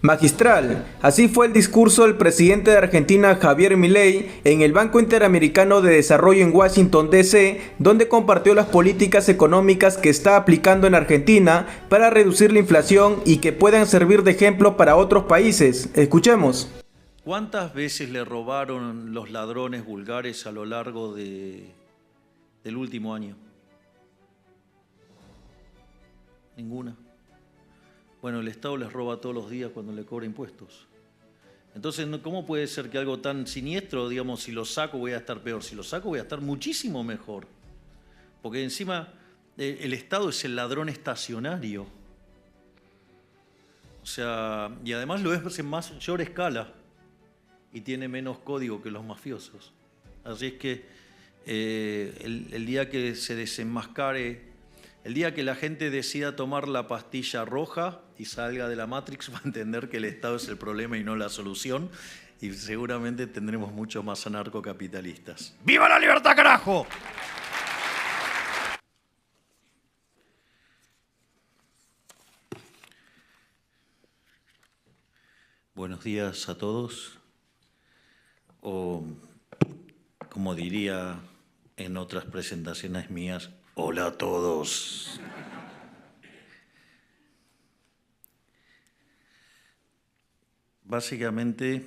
Magistral, así fue el discurso del presidente de Argentina, Javier Milei, en el Banco Interamericano de Desarrollo en Washington, D.C., donde compartió las políticas económicas que está aplicando en Argentina para reducir la inflación y que puedan servir de ejemplo para otros países. Escuchemos. ¿Cuántas veces le robaron los ladrones vulgares a lo largo del último año? Ninguna. Bueno, el Estado les roba todos los días cuando le cobra impuestos. Entonces, ¿cómo puede ser que algo tan siniestro, digamos, si lo saco voy a estar peor? Si lo saco voy a estar muchísimo mejor. Porque encima el Estado es el ladrón estacionario. O sea, y además lo es en mayor escala y tiene menos código que los mafiosos. Así es que el día que se desenmascare, el día que la gente decida tomar la pastilla roja y salga de la Matrix, va a entender que el Estado es el problema y no la solución, y seguramente tendremos muchos más anarcocapitalistas. ¡Viva la libertad, carajo! Buenos días a todos, o como diría en otras presentaciones mías, hola a todos. Básicamente,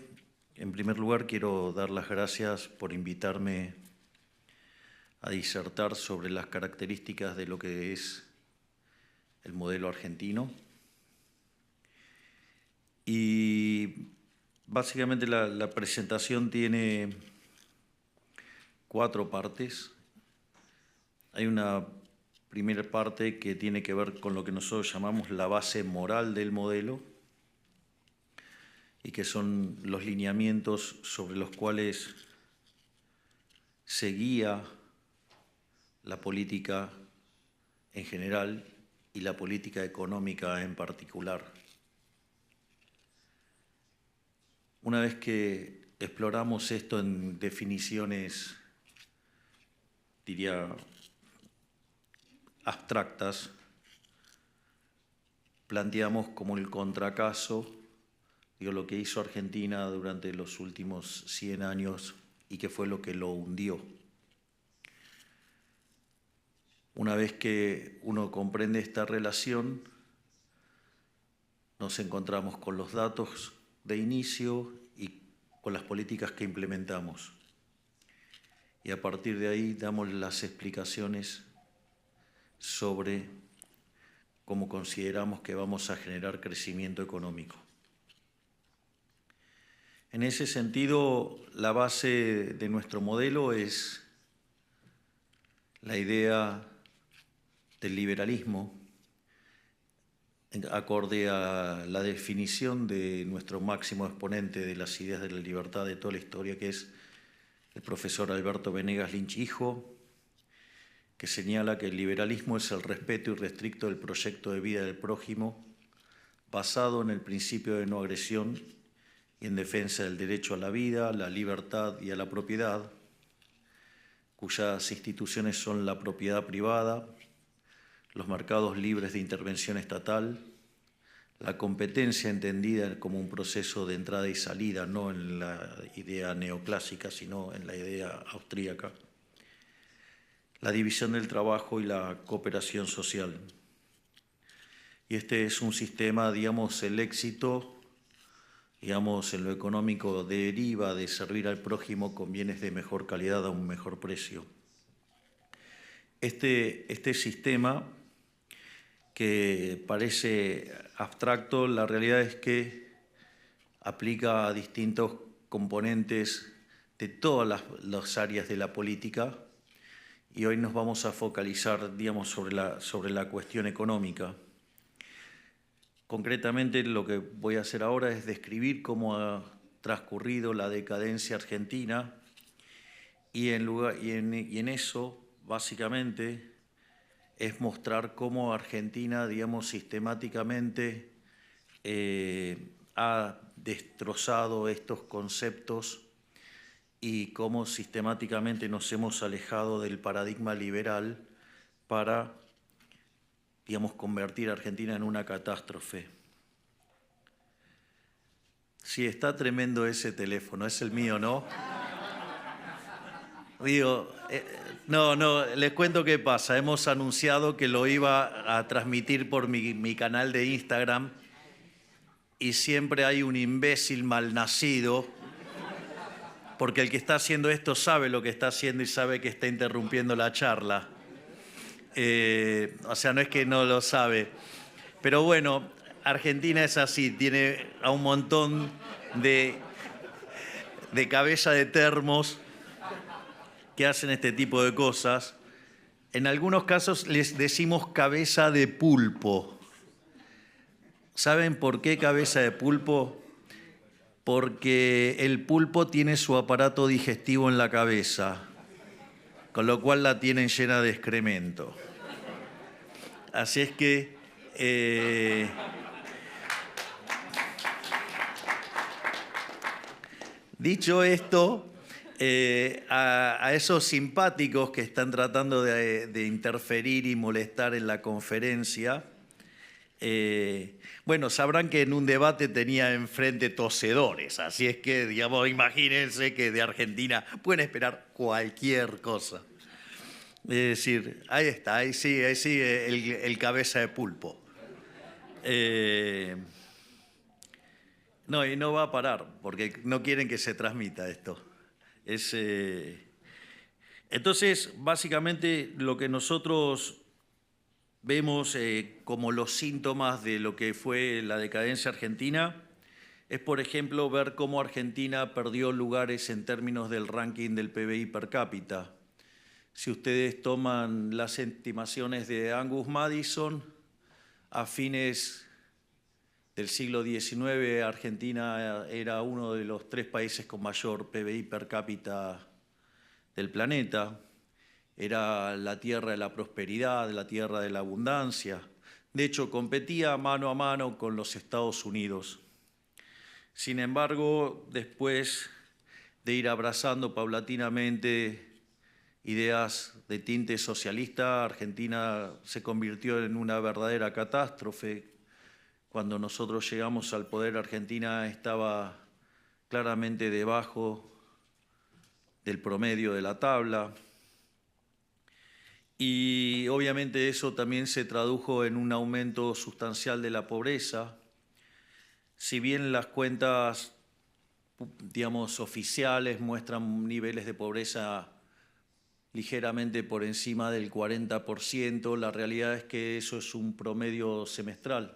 en primer lugar, quiero dar las gracias por invitarme a disertar sobre las características de lo que es el modelo argentino. Y básicamente la presentación tiene 4 partes. Hay una primera parte que tiene que ver con lo que nosotros llamamos la base moral del modelo y que son los lineamientos sobre los cuales se guía la política en general y la política económica en particular. Una vez que exploramos esto en definiciones, diría, abstractas, planteamos como el contracaso, lo que hizo Argentina durante los últimos 100 años y que fue lo que lo hundió. Una vez que uno comprende esta relación, nos encontramos con los datos de inicio y con las políticas que implementamos. Y a partir de ahí damos las explicaciones sobre cómo consideramos que vamos a generar crecimiento económico. En ese sentido, la base de nuestro modelo es la idea del liberalismo, acorde a la definición de nuestro máximo exponente de las ideas de la libertad de toda la historia, que es el profesor Alberto Venegas Lynch hijo, que señala que el liberalismo es el respeto irrestricto del proyecto de vida del prójimo, basado en el principio de no agresión y en defensa del derecho a la vida, la libertad y a la propiedad, cuyas instituciones son la propiedad privada, los mercados libres de intervención estatal, la competencia entendida como un proceso de entrada y salida, no en la idea neoclásica, sino en la idea austríaca, la división del trabajo y la cooperación social. Y este es un sistema, digamos, el éxito, digamos, en lo económico deriva de servir al prójimo con bienes de mejor calidad a un mejor precio. Este sistema, que parece abstracto, la realidad es que aplica a distintos componentes de todas las áreas de la política, y hoy nos vamos a focalizar, digamos, sobre la cuestión económica. Concretamente, lo que voy a hacer ahora es describir cómo ha transcurrido la decadencia argentina y en eso, básicamente, es mostrar cómo Argentina, digamos, sistemáticamente ha destrozado estos conceptos y cómo sistemáticamente nos hemos alejado del paradigma liberal para, digamos, convertir a Argentina en una catástrofe. Sí, está tremendo ese teléfono, es el mío, ¿no? Digo, no, les cuento qué pasa. Hemos anunciado que lo iba a transmitir por mi canal de Instagram y siempre hay un imbécil malnacido, porque el que está haciendo esto sabe lo que está haciendo y sabe que está interrumpiendo la charla. O sea, no es que no lo sabe. Pero bueno, Argentina es así, tiene a un montón de cabeza de termos que hacen este tipo de cosas. En algunos casos les decimos cabeza de pulpo. ¿Saben por qué cabeza de pulpo? Porque el pulpo tiene su aparato digestivo en la cabeza, con lo cual la tienen llena de excremento. Así es que dicho esto, a esos simpáticos que están tratando de interferir y molestar en la conferencia, bueno, sabrán que en un debate tenía enfrente tosedores, así es que, digamos, imagínense que de Argentina pueden esperar cualquier cosa. Es decir, ahí está, ahí sigue el cabeza de pulpo. No, y no va a parar, porque no quieren que se transmita esto. Entonces, básicamente, lo que nosotros vemos como los síntomas de lo que fue la decadencia argentina es, por ejemplo, ver cómo Argentina perdió lugares en términos del ranking del PBI per cápita. Si ustedes toman las estimaciones de Angus Madison, a fines del siglo XIX, Argentina era uno de los 3 países con mayor PBI per cápita del planeta. Era la tierra de la prosperidad, la tierra de la abundancia. De hecho, competía mano a mano con los Estados Unidos. Sin embargo, después de ir abrazando paulatinamente ideas de tinte socialista, Argentina se convirtió en una verdadera catástrofe. Cuando nosotros llegamos al poder, Argentina estaba claramente debajo del promedio de la tabla. Y obviamente eso también se tradujo en un aumento sustancial de la pobreza. Si bien las cuentas, digamos, oficiales muestran niveles de pobreza ligeramente por encima del 40%, la realidad es que eso es un promedio semestral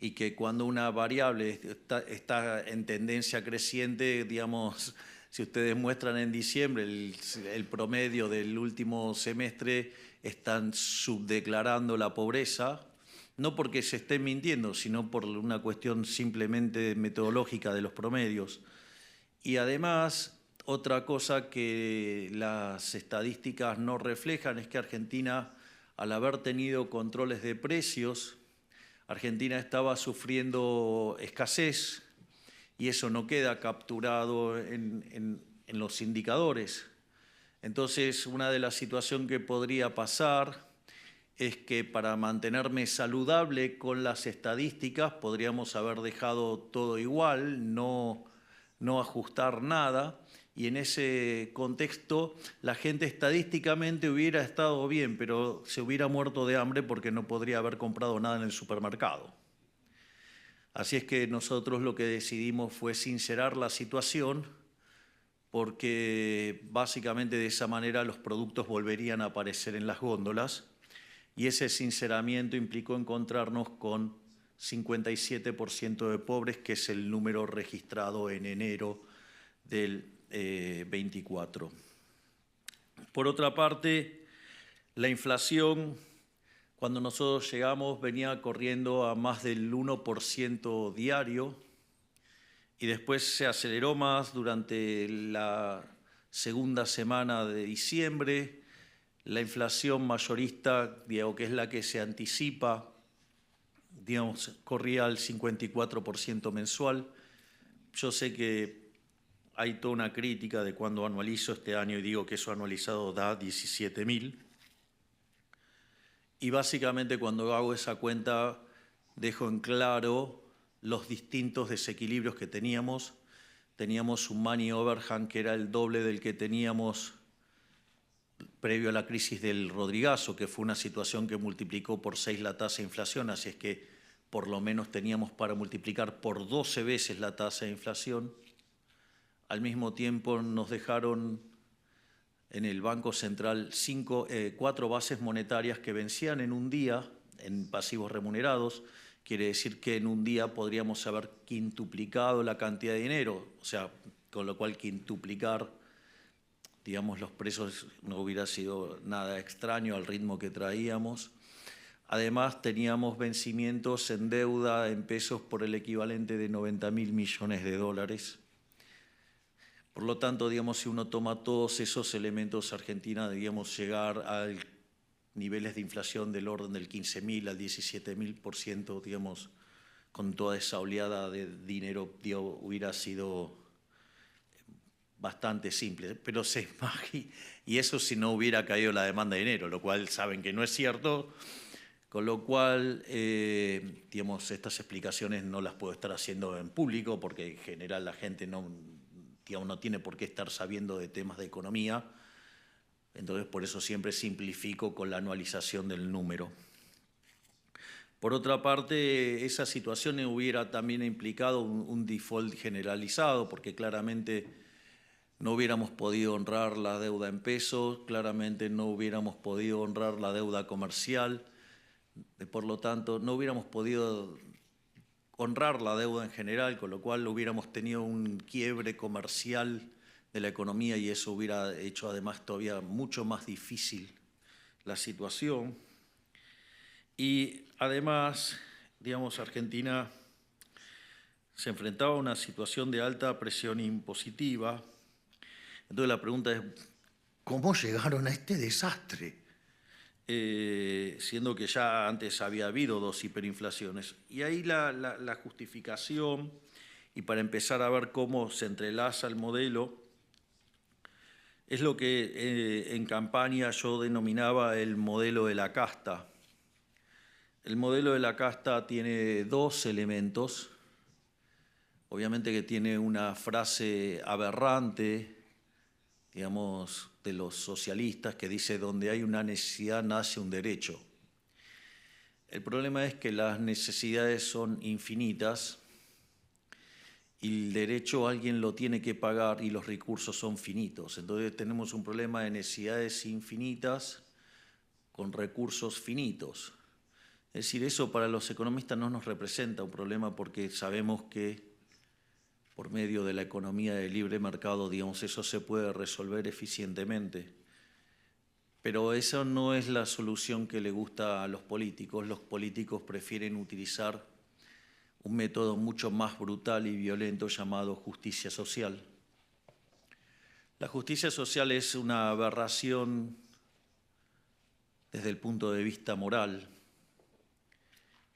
y que cuando una variable está en tendencia creciente, digamos, si ustedes muestran en diciembre el promedio del último semestre, están subdeclarando la pobreza, no porque se estén mintiendo, sino por una cuestión simplemente metodológica de los promedios. Y además, otra cosa que las estadísticas no reflejan es que Argentina, al haber tenido controles de precios, Argentina estaba sufriendo escasez y eso no queda capturado en los indicadores. Entonces, una de las situaciones que podría pasar es que para mantenerme saludable con las estadísticas podríamos haber dejado todo igual, no ajustar nada, y en ese contexto la gente estadísticamente hubiera estado bien, pero se hubiera muerto de hambre porque no podría haber comprado nada en el supermercado. Así es que nosotros lo que decidimos fue sincerar la situación, porque básicamente de esa manera los productos volverían a aparecer en las góndolas, y ese sinceramiento implicó encontrarnos con 57% de pobres, que es el número registrado en enero del 24. Por otra parte, la inflación, cuando nosotros llegamos, venía corriendo a más del 1% diario y después se aceleró más durante la segunda semana de diciembre. La inflación mayorista, digamos, que es la que se anticipa, digamos, corría al 54% mensual. Yo sé que hay toda una crítica de cuando anualizo este año y digo que eso anualizado da 17.000. Y básicamente cuando hago esa cuenta dejo en claro los distintos desequilibrios que teníamos. Teníamos un money overhang que era el doble del que teníamos previo a la crisis del Rodrigazo, que fue una situación que multiplicó por 6 la tasa de inflación, así es que por lo menos teníamos para multiplicar por 12 veces la tasa de inflación. Al mismo tiempo nos dejaron en el Banco Central 4 bases monetarias que vencían en un día en pasivos remunerados. Quiere decir que en un día podríamos haber quintuplicado la cantidad de dinero, o sea, con lo cual quintuplicar, digamos, los precios no hubiera sido nada extraño al ritmo que traíamos. Además, teníamos vencimientos en deuda en pesos por el equivalente de 90.000 millones de dólares. Por lo tanto, digamos, si uno toma todos esos elementos, Argentina debíamos llegar a niveles de inflación del orden del 15.000 al 17.000%, digamos, con toda esa oleada de dinero, hubiera sido bastante simple, pero se imagina, y eso si no hubiera caído la demanda de dinero, lo cual saben que no es cierto, con lo cual, digamos, estas explicaciones no las puedo estar haciendo en público porque en general la gente no tiene por qué estar sabiendo de temas de economía, entonces por eso siempre simplifico con la anualización del número. Por otra parte, esa situación hubiera también implicado un default generalizado, porque claramente no hubiéramos podido honrar la deuda en pesos, claramente no hubiéramos podido honrar la deuda comercial, por lo tanto no hubiéramos podido honrar la deuda en general, con lo cual hubiéramos tenido un quiebre comercial de la economía y eso hubiera hecho además todavía mucho más difícil la situación. Y además, digamos, Argentina se enfrentaba a una situación de alta presión impositiva. Entonces la pregunta es, ¿cómo llegaron a este desastre? Siendo que ya antes había habido 2 hiperinflaciones. Y ahí la justificación, y para empezar a ver cómo se entrelaza el modelo, es lo que en campaña yo denominaba el modelo de la casta. El modelo de la casta tiene 2 elementos. Obviamente que tiene una frase aberrante, digamos, de los socialistas que dice: donde hay una necesidad nace un derecho. El problema es que las necesidades son infinitas y el derecho alguien lo tiene que pagar y los recursos son finitos. Entonces tenemos un problema de necesidades infinitas con recursos finitos. Es decir, eso para los economistas no nos representa un problema porque sabemos que por medio de la economía de libre mercado, digamos, eso se puede resolver eficientemente. Pero esa no es la solución que le gusta a los políticos. Los políticos prefieren utilizar un método mucho más brutal y violento llamado justicia social. La justicia social es una aberración desde el punto de vista moral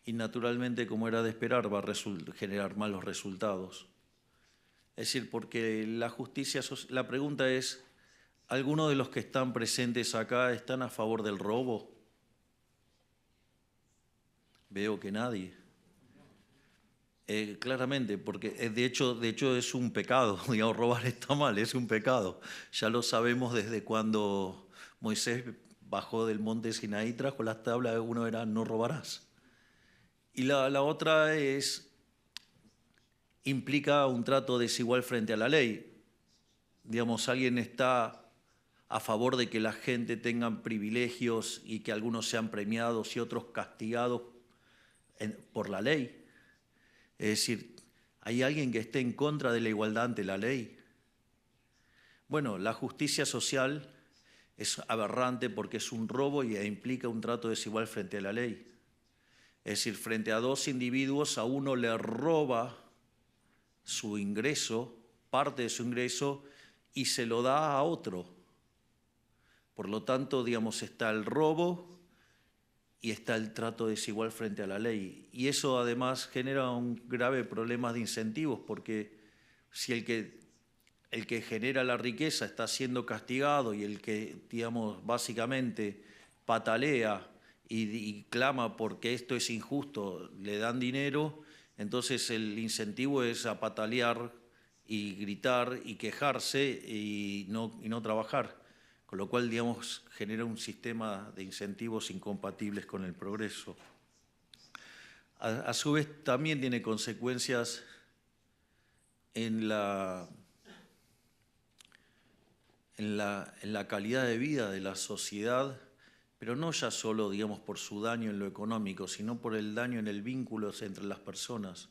y naturalmente, como era de esperar, va a generar malos resultados. Es decir, porque la pregunta es, ¿algunos de los que están presentes acá están a favor del robo? Veo que nadie. Claramente, porque de hecho es un pecado, digamos, robar está mal, es un pecado. Ya lo sabemos desde cuando Moisés bajó del monte Sinaí y trajo las tablas, uno era no robarás. Y la otra implica un trato desigual frente a la ley. Digamos, alguien está a favor de que la gente tenga privilegios y que algunos sean premiados y otros castigados por la ley. Es decir, ¿hay alguien que esté en contra de la igualdad ante la ley? Bueno, la justicia social es aberrante porque es un robo e implica un trato desigual frente a la ley. Es decir, frente a 2 individuos, a uno le roba su ingreso, parte de su ingreso, y se lo da a otro. Por lo tanto, digamos, está el robo y está el trato desigual frente a la ley. Y eso además genera un grave problema de incentivos, porque si el que genera la riqueza está siendo castigado y el que, digamos, básicamente patalea y clama porque esto es injusto, le dan dinero, Entonces el incentivo es a patalear y gritar y quejarse y no trabajar, con lo cual, digamos, genera un sistema de incentivos incompatibles con el progreso. A su vez, también tiene consecuencias en la calidad de vida de la sociedad, pero no ya solo, digamos, por su daño en lo económico, sino por el daño en el vínculo entre las personas.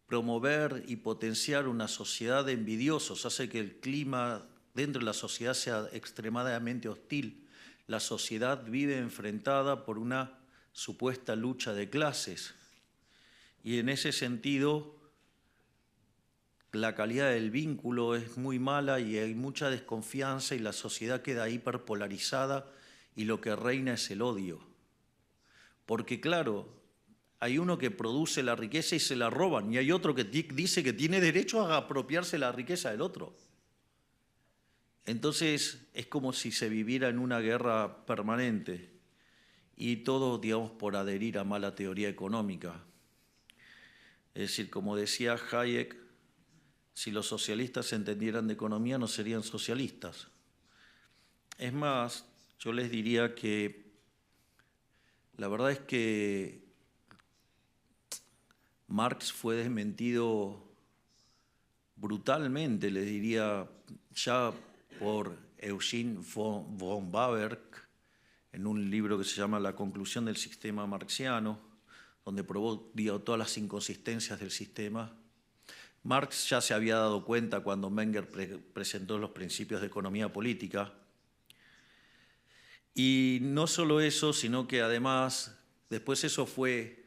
Promover y potenciar una sociedad de envidiosos hace que el clima dentro de la sociedad sea extremadamente hostil. La sociedad vive enfrentada por una supuesta lucha de clases y en ese sentido la calidad del vínculo es muy mala y hay mucha desconfianza y la sociedad queda hiperpolarizada y lo que reina es el odio. Porque claro, hay uno que produce la riqueza y se la roban y hay otro que dice que tiene derecho a apropiarse la riqueza del otro. Entonces es como si se viviera en una guerra permanente y todo, digamos, por adherir a mala teoría económica. Es decir, como decía Hayek, si los socialistas entendieran de economía no serían socialistas. Es más, yo les diría que la verdad es que Marx fue desmentido brutalmente, les diría, ya por Eugene von Bawerk, en un libro que se llama La conclusión del sistema marxiano, donde probó, digo, todas las inconsistencias del sistema. Marx ya se había dado cuenta cuando Menger presentó los principios de economía política. Y no solo eso, sino que además, después eso fue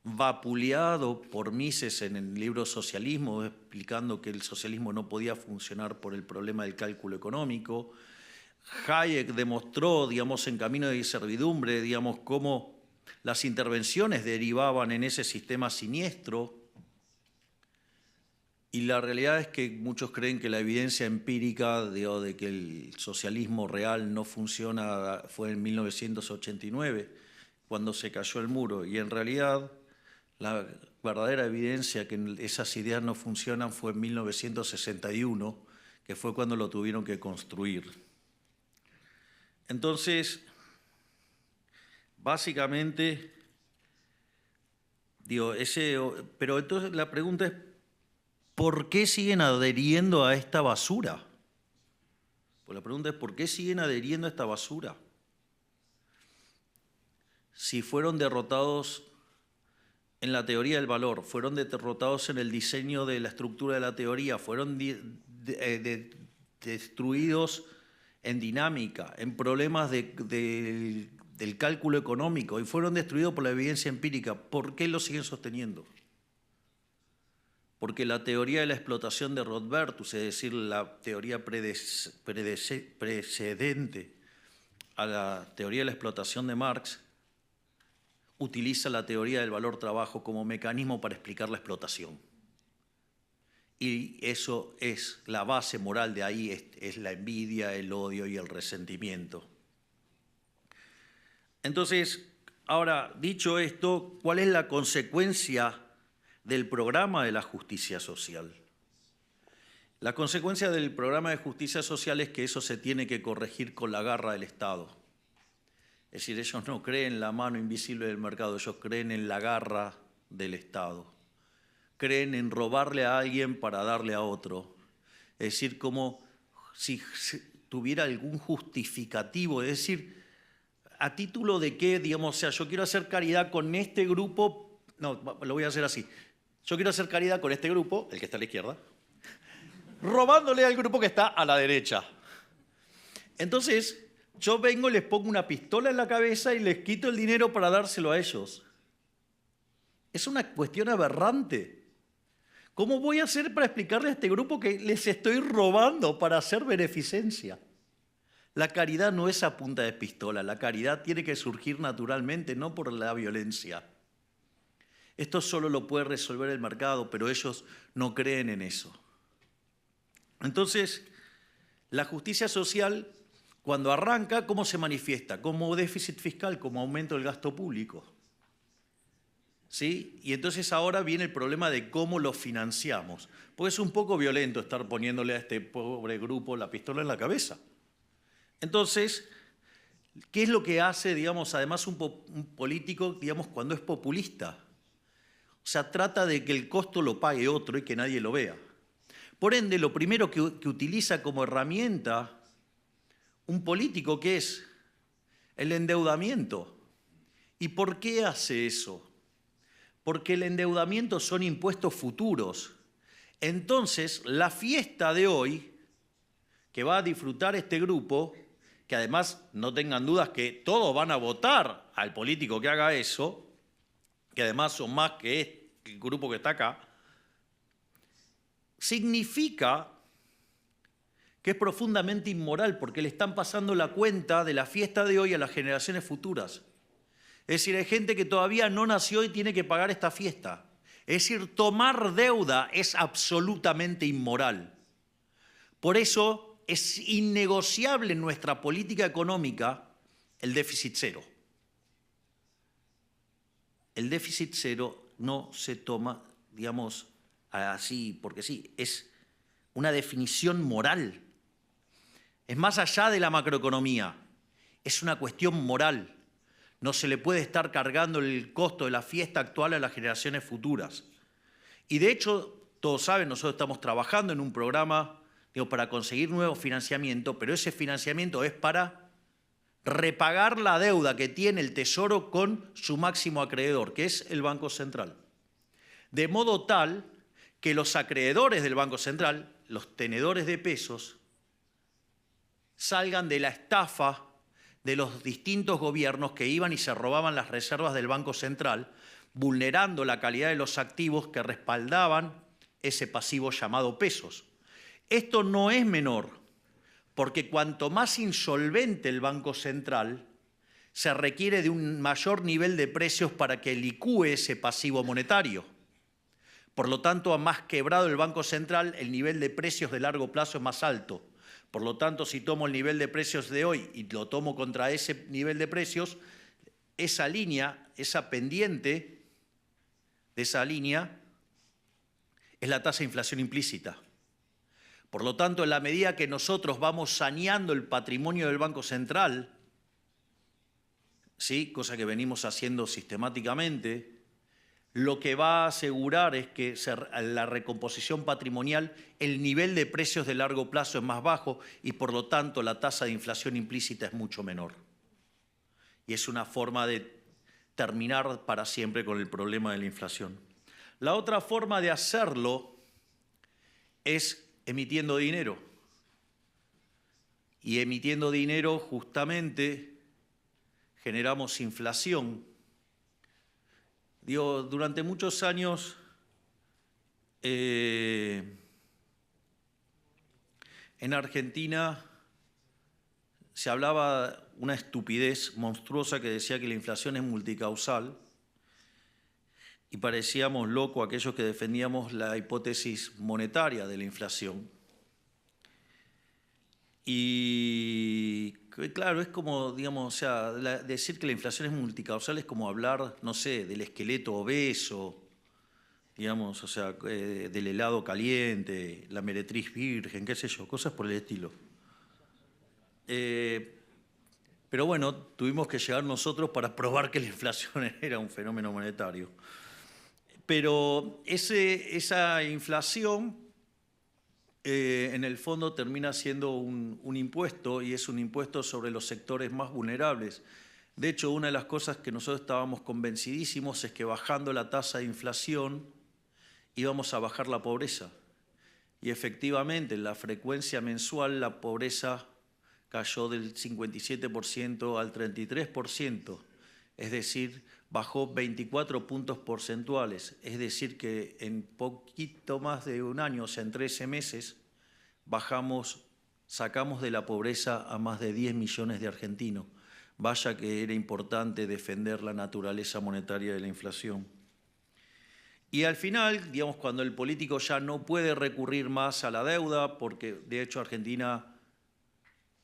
vapuleado por Mises en el libro Socialismo, explicando que el socialismo no podía funcionar por el problema del cálculo económico. Hayek demostró, digamos, en Camino de Servidumbre, digamos, cómo las intervenciones derivaban en ese sistema siniestro. Y la realidad es que muchos creen que la evidencia empírica de que el socialismo real no funciona fue en 1989, cuando se cayó el muro. Y en realidad la verdadera evidencia que esas ideas no funcionan fue en 1961, que fue cuando lo tuvieron que construir. Entonces, básicamente, pero entonces la pregunta es, ¿por qué siguen adheriendo a esta basura? Pues la pregunta es, ¿por qué siguen adheriendo a esta basura? Si fueron derrotados en la teoría del valor, fueron derrotados en el diseño de la estructura de la teoría, fueron destruidos en dinámica, en problemas del cálculo económico y fueron destruidos por la evidencia empírica, ¿por qué lo siguen sosteniendo? Porque la teoría de la explotación de Rothbertus, es decir, la teoría precedente a la teoría de la explotación de Marx, utiliza la teoría del valor-trabajo como mecanismo para explicar la explotación. Y eso es la base moral de ahí, es la envidia, el odio y el resentimiento. Entonces, ahora, dicho esto, ¿cuál es la consecuencia del programa de la justicia social? La consecuencia del programa de justicia social es que eso se tiene que corregir con la garra del Estado. Es decir, ellos no creen en la mano invisible del mercado, ellos creen en la garra del Estado. Creen en robarle a alguien para darle a otro. Es decir, como si tuviera algún justificativo, es decir, ¿a título de qué? Digamos, o sea, yo quiero hacer caridad con este grupo, no, lo voy a hacer así. Yo quiero hacer caridad con este grupo, el que está a la izquierda, robándole al grupo que está a la derecha. Entonces, yo vengo, les pongo una pistola en la cabeza y les quito el dinero para dárselo a ellos. Es una cuestión aberrante. ¿Cómo voy a hacer para explicarle a este grupo que les estoy robando para hacer beneficencia? La caridad no es a punta de pistola, la caridad tiene que surgir naturalmente, no por la violencia. Esto solo lo puede resolver el mercado, pero ellos no creen en eso. Entonces, la justicia social, cuando arranca, ¿cómo se manifiesta? Como déficit fiscal, como aumento del gasto público. ¿sí? Y entonces ahora viene el problema de cómo lo financiamos. Porque es un poco violento estar poniéndole a este pobre grupo la pistola en la cabeza. Entonces, ¿qué es lo que hace, digamos, además un político, digamos, cuando es populista? O sea, trata de que el costo lo pague otro y que nadie lo vea. Por ende, lo primero que utiliza como herramienta un político, que es el endeudamiento. ¿Y por qué hace eso? Porque el endeudamiento son impuestos futuros. Entonces, la fiesta de hoy, que va a disfrutar este grupo, que además no tengan dudas que todos van a votar al político que haga eso, que además son más que el grupo que está acá, significa que es profundamente inmoral porque le están pasando la cuenta de la fiesta de hoy a las generaciones futuras. Es decir, hay gente que todavía no nació y tiene que pagar esta fiesta. Es decir, tomar deuda es absolutamente inmoral. Por eso es innegociable en nuestra política económica el déficit cero. El déficit cero no se toma, digamos, así porque sí, es una definición moral. Es más allá de la macroeconomía, es una cuestión moral. No se le puede estar cargando el costo de la fiesta actual a las generaciones futuras. Y de hecho, todos saben, nosotros estamos trabajando en un programa para conseguir nuevo financiamiento, pero ese financiamiento es para repagar la deuda que tiene el Tesoro con su máximo acreedor, que es el Banco Central. De modo tal que los acreedores del Banco Central, los tenedores de pesos, salgan de la estafa de los distintos gobiernos que iban y se robaban las reservas del Banco Central, vulnerando la calidad de los activos que respaldaban ese pasivo llamado pesos. Esto no es menor, porque cuanto más insolvente el Banco Central, se requiere de un mayor nivel de precios para que licúe ese pasivo monetario. Por lo tanto, a más quebrado el Banco Central, el nivel de precios de largo plazo es más alto. Por lo tanto, si tomo el nivel de precios de hoy y lo tomo contra ese nivel de precios, esa línea, esa pendiente de esa línea, es la tasa de inflación implícita. Por lo tanto, en la medida que nosotros vamos saneando el patrimonio del Banco Central, ¿sí?, cosa que venimos haciendo sistemáticamente, lo que va a asegurar es que la recomposición patrimonial, el nivel de precios de largo plazo es más bajo y por lo tanto la tasa de inflación implícita es mucho menor. Y es una forma de terminar para siempre con el problema de la inflación. La otra forma de hacerlo es emitiendo dinero. Y emitiendo dinero justamente generamos inflación. Digo, durante muchos años en Argentina se hablaba una estupidez monstruosa que decía que la inflación es multicausal y parecíamos locos aquellos que defendíamos la hipótesis monetaria de la inflación. Y claro, es como, digamos, o sea, decir que la inflación es multicausal es como hablar, no sé, del esqueleto obeso, digamos, o sea, del helado caliente, la meretriz virgen, qué sé yo, cosas por el estilo. Pero bueno, tuvimos que llegar nosotros para probar que la inflación era un fenómeno monetario. Pero esa inflación en el fondo termina siendo un impuesto y es un impuesto sobre los sectores más vulnerables. De hecho, una de las cosas que nosotros estábamos convencidísimos es que bajando la tasa de inflación íbamos a bajar la pobreza. Y efectivamente, en la frecuencia mensual la pobreza cayó del 57% al 33%, es decir, bajó 24 puntos porcentuales, es decir que en poquito más de un año, o sea, en 13 meses, sacamos de la pobreza a más de 10 millones de argentinos. Vaya que era importante defender la naturaleza monetaria de la inflación. Y al final, digamos, cuando el político ya no puede recurrir más a la deuda, porque de hecho Argentina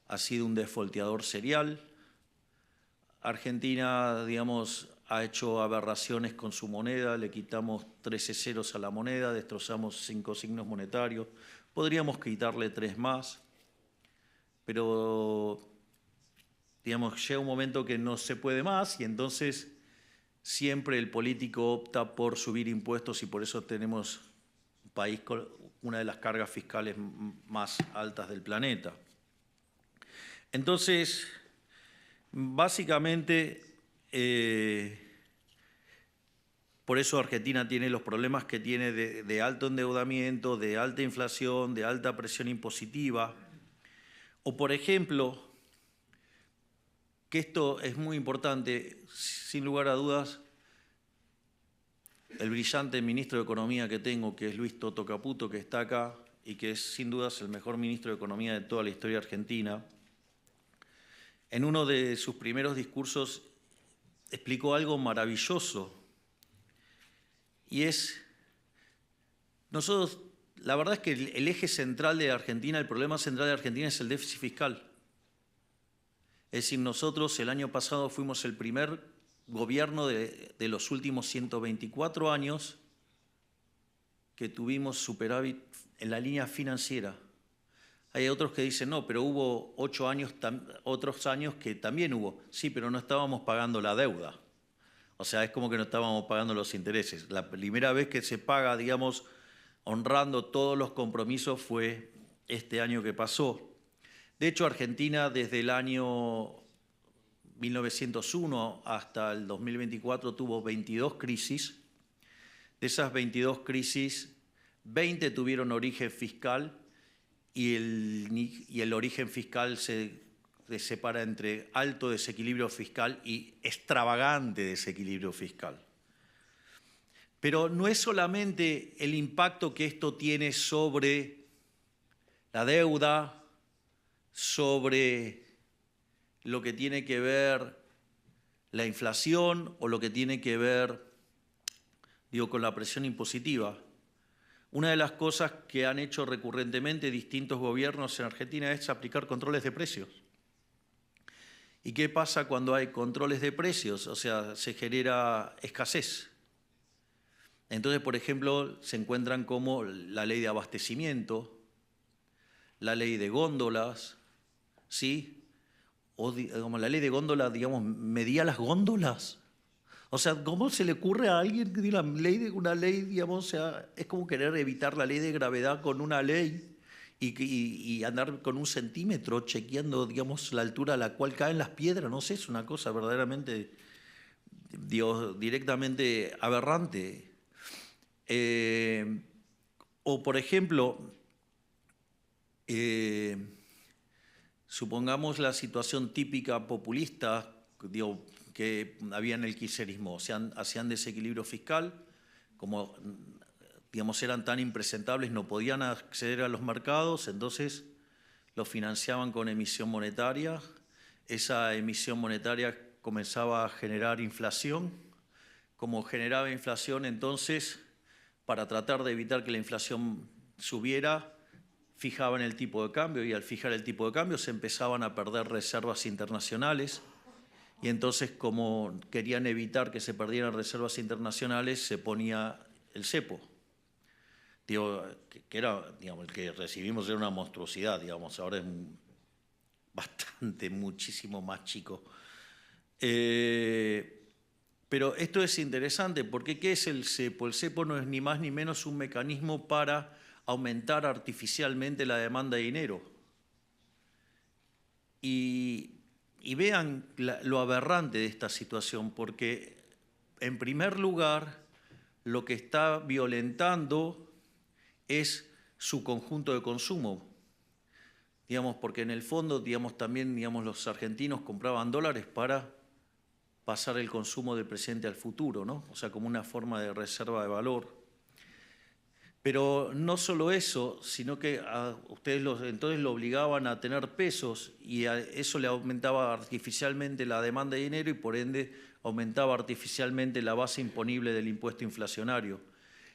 ha sido un desfolteador serial, Argentina, digamos, ha hecho aberraciones con su moneda, le quitamos 13 ceros a la moneda, destrozamos 5 signos monetarios, podríamos quitarle 3 más, pero digamos, llega un momento que no se puede más y entonces siempre el político opta por subir impuestos y por eso tenemos un país con una de las cargas fiscales más altas del planeta. Entonces, básicamente, por eso Argentina tiene los problemas que tiene de alto endeudamiento, de alta inflación, de alta presión impositiva. O, por ejemplo, que esto es muy importante, sin lugar a dudas, el brillante ministro de Economía que tengo, que es Luis Toto Caputo, que está acá y que es sin dudas el mejor ministro de Economía de toda la historia argentina, en uno de sus primeros discursos explicó algo maravilloso. Y es, nosotros, la verdad es que el eje central de Argentina, el problema central de Argentina es el déficit fiscal. Es decir, nosotros el año pasado fuimos el primer gobierno de los últimos 124 años que tuvimos superávit en la línea financiera. Hay otros que dicen, no, pero hubo otros años que también hubo. Sí, pero no estábamos pagando la deuda. O sea, es como que no estábamos pagando los intereses. La primera vez que se paga, digamos, honrando todos los compromisos fue este año que pasó. De hecho, Argentina desde el año 1901 hasta el 2024 tuvo 22 crisis. De esas 22 crisis, 20 tuvieron origen fiscal y el origen fiscal se separa entre alto desequilibrio fiscal y extravagante desequilibrio fiscal. Pero no es solamente el impacto que esto tiene sobre la deuda, sobre lo que tiene que ver la inflación o lo que tiene que ver, con la presión impositiva. Una de las cosas que han hecho recurrentemente distintos gobiernos en Argentina es aplicar controles de precios. ¿Y qué pasa cuando hay controles de precios? O sea, se genera escasez. Entonces, por ejemplo, se encuentran como la ley de abastecimiento, la ley de góndolas, ¿sí? O como la ley de góndolas, digamos, medía las góndolas. O sea, ¿cómo se le ocurre a alguien que diga una ley, digamos, o sea, es como querer evitar la ley de gravedad con una ley y andar con un centímetro chequeando, digamos, la altura a la cual caen las piedras? No sé, es una cosa verdaderamente, directamente aberrante. O, por ejemplo, supongamos la situación típica populista, que había en el kirchnerismo, hacían desequilibrio fiscal, como digamos, eran tan impresentables, no podían acceder a los mercados, entonces los financiaban con emisión monetaria. Esa emisión monetaria comenzaba a generar inflación. Como generaba inflación, entonces, para tratar de evitar que la inflación subiera, fijaban el tipo de cambio, y al fijar el tipo de cambio se empezaban a perder reservas internacionales. Y entonces, como querían evitar que se perdieran reservas internacionales, se ponía el cepo. Que era, digamos, el que recibimos era una monstruosidad, digamos, ahora es muchísimo más chico. Pero esto es interesante, porque ¿qué es el cepo? El cepo no es ni más ni menos un mecanismo para aumentar artificialmente la demanda de dinero. Y vean lo aberrante de esta situación, porque en primer lugar lo que está violentando es su conjunto de consumo. Digamos, porque en el fondo, digamos, también, digamos, los argentinos compraban dólares para pasar el consumo del presente al futuro, ¿no? O sea, como una forma de reserva de valor. Pero no solo eso, sino que a ustedes entonces lo obligaban a tener pesos, y a eso le aumentaba artificialmente la demanda de dinero y por ende aumentaba artificialmente la base imponible del impuesto inflacionario.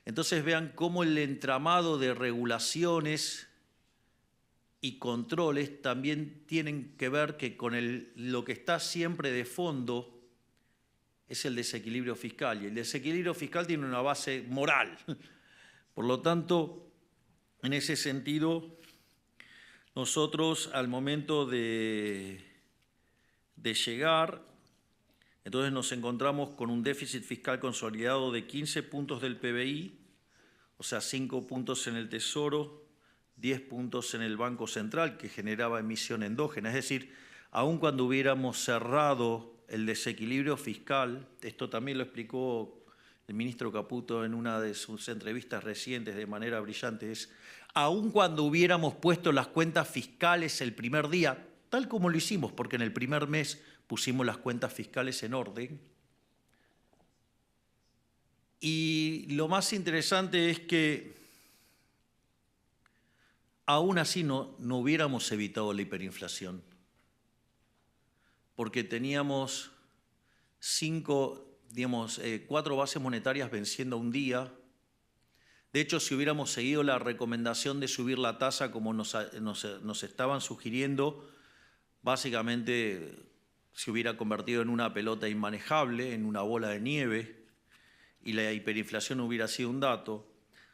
Entonces vean cómo el entramado de regulaciones y controles también tienen que ver que con lo que está siempre de fondo es el desequilibrio fiscal, y el desequilibrio fiscal tiene una base moral. Por lo tanto, en ese sentido, nosotros al momento de llegar, entonces nos encontramos con un déficit fiscal consolidado de 15 puntos del PBI, o sea, 5 puntos en el Tesoro, 10 puntos en el Banco Central, que generaba emisión endógena. Es decir, aun cuando hubiéramos cerrado el desequilibrio fiscal, esto también lo explicó el ministro Caputo en una de sus entrevistas recientes de manera brillante, es aun cuando hubiéramos puesto las cuentas fiscales el primer día, tal como lo hicimos, porque en el primer mes pusimos las cuentas fiscales en orden. Y lo más interesante es que aún así no hubiéramos evitado la hiperinflación, porque teníamos 4 bases monetarias venciendo un día. De hecho, si hubiéramos seguido la recomendación de subir la tasa como nos estaban sugiriendo, básicamente se hubiera convertido en una pelota inmanejable, en una bola de nieve, y la hiperinflación hubiera sido un dato.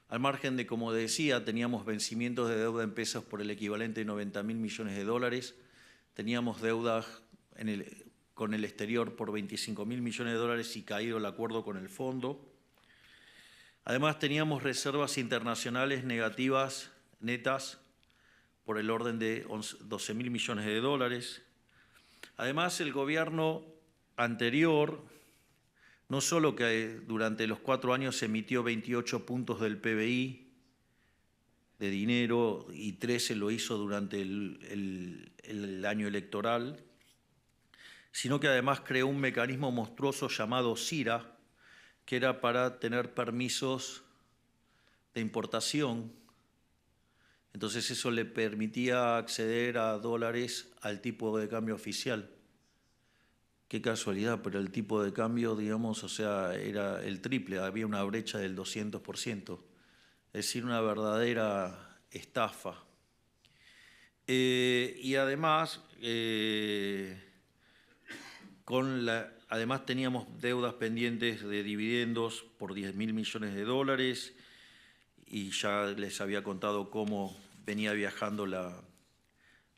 Al margen de, como decía, teníamos vencimientos de deuda en pesos por el equivalente de 90.000 millones de dólares, teníamos deudas con el exterior por 25.000 millones de dólares y caído el acuerdo con el fondo. Además, teníamos reservas internacionales negativas netas por el orden de 12.000 millones de dólares. Además, el gobierno anterior, no solo que durante los 4 años emitió 28 puntos del PBI de dinero y 13 lo hizo durante el año electoral, sino que además creó un mecanismo monstruoso llamado CIRA, que era para tener permisos de importación. Entonces eso le permitía acceder a dólares al tipo de cambio oficial. Qué casualidad, pero el tipo de cambio, digamos, o sea, era el triple, había una brecha del 200%. Es decir, una verdadera estafa. Y además, además teníamos deudas pendientes de dividendos por 10.000 millones de dólares y ya les había contado cómo venía viajando la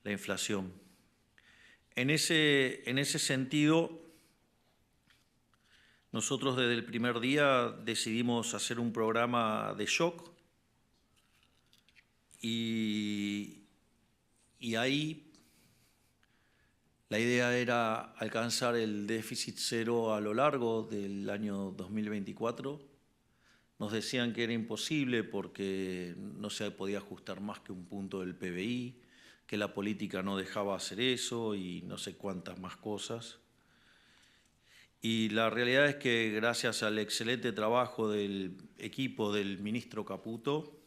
inflación. En ese sentido, nosotros desde el primer día decidimos hacer un programa de shock y ahí la idea era alcanzar el déficit cero a lo largo del año 2024. Nos decían que era imposible porque no se podía ajustar más que un punto del PBI, que la política no dejaba hacer eso y no sé cuántas más cosas. Y la realidad es que gracias al excelente trabajo del equipo del ministro Caputo,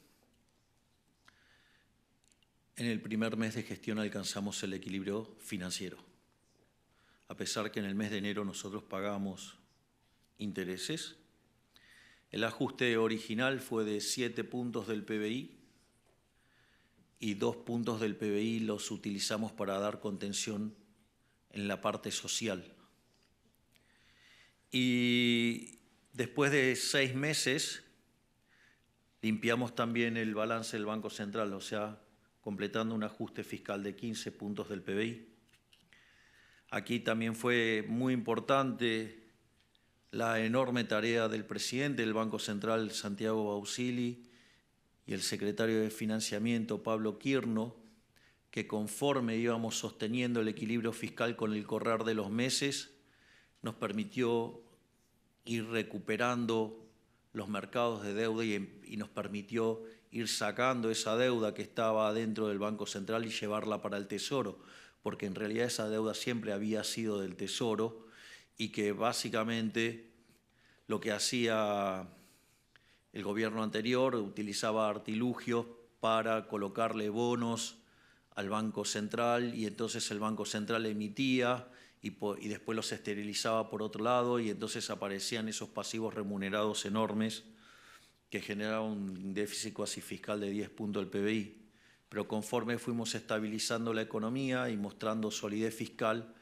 en el primer mes de gestión alcanzamos el equilibrio financiero. A pesar que en el mes de enero nosotros pagamos intereses, el ajuste original fue de 7 puntos del PBI y 2 puntos del PBI los utilizamos para dar contención en la parte social. Y después de 6 meses limpiamos también el balance del Banco Central, o sea, completando un ajuste fiscal de 15 puntos del PBI. Aquí también fue muy importante la enorme tarea del presidente del Banco Central, Santiago Bausili, y el secretario de Financiamiento, Pablo Quirno, que conforme íbamos sosteniendo el equilibrio fiscal con el correr de los meses, nos permitió ir recuperando los mercados de deuda y nos permitió ir sacando esa deuda que estaba dentro del Banco Central y llevarla para el Tesoro, porque en realidad esa deuda siempre había sido del Tesoro y que básicamente lo que hacía el gobierno anterior utilizaba artilugios para colocarle bonos al Banco Central y entonces el Banco Central emitía y después los esterilizaba por otro lado y entonces aparecían esos pasivos remunerados enormes que generaban un déficit cuasi fiscal de 10 puntos del PBI. Pero conforme fuimos estabilizando la economía y mostrando solidez fiscal,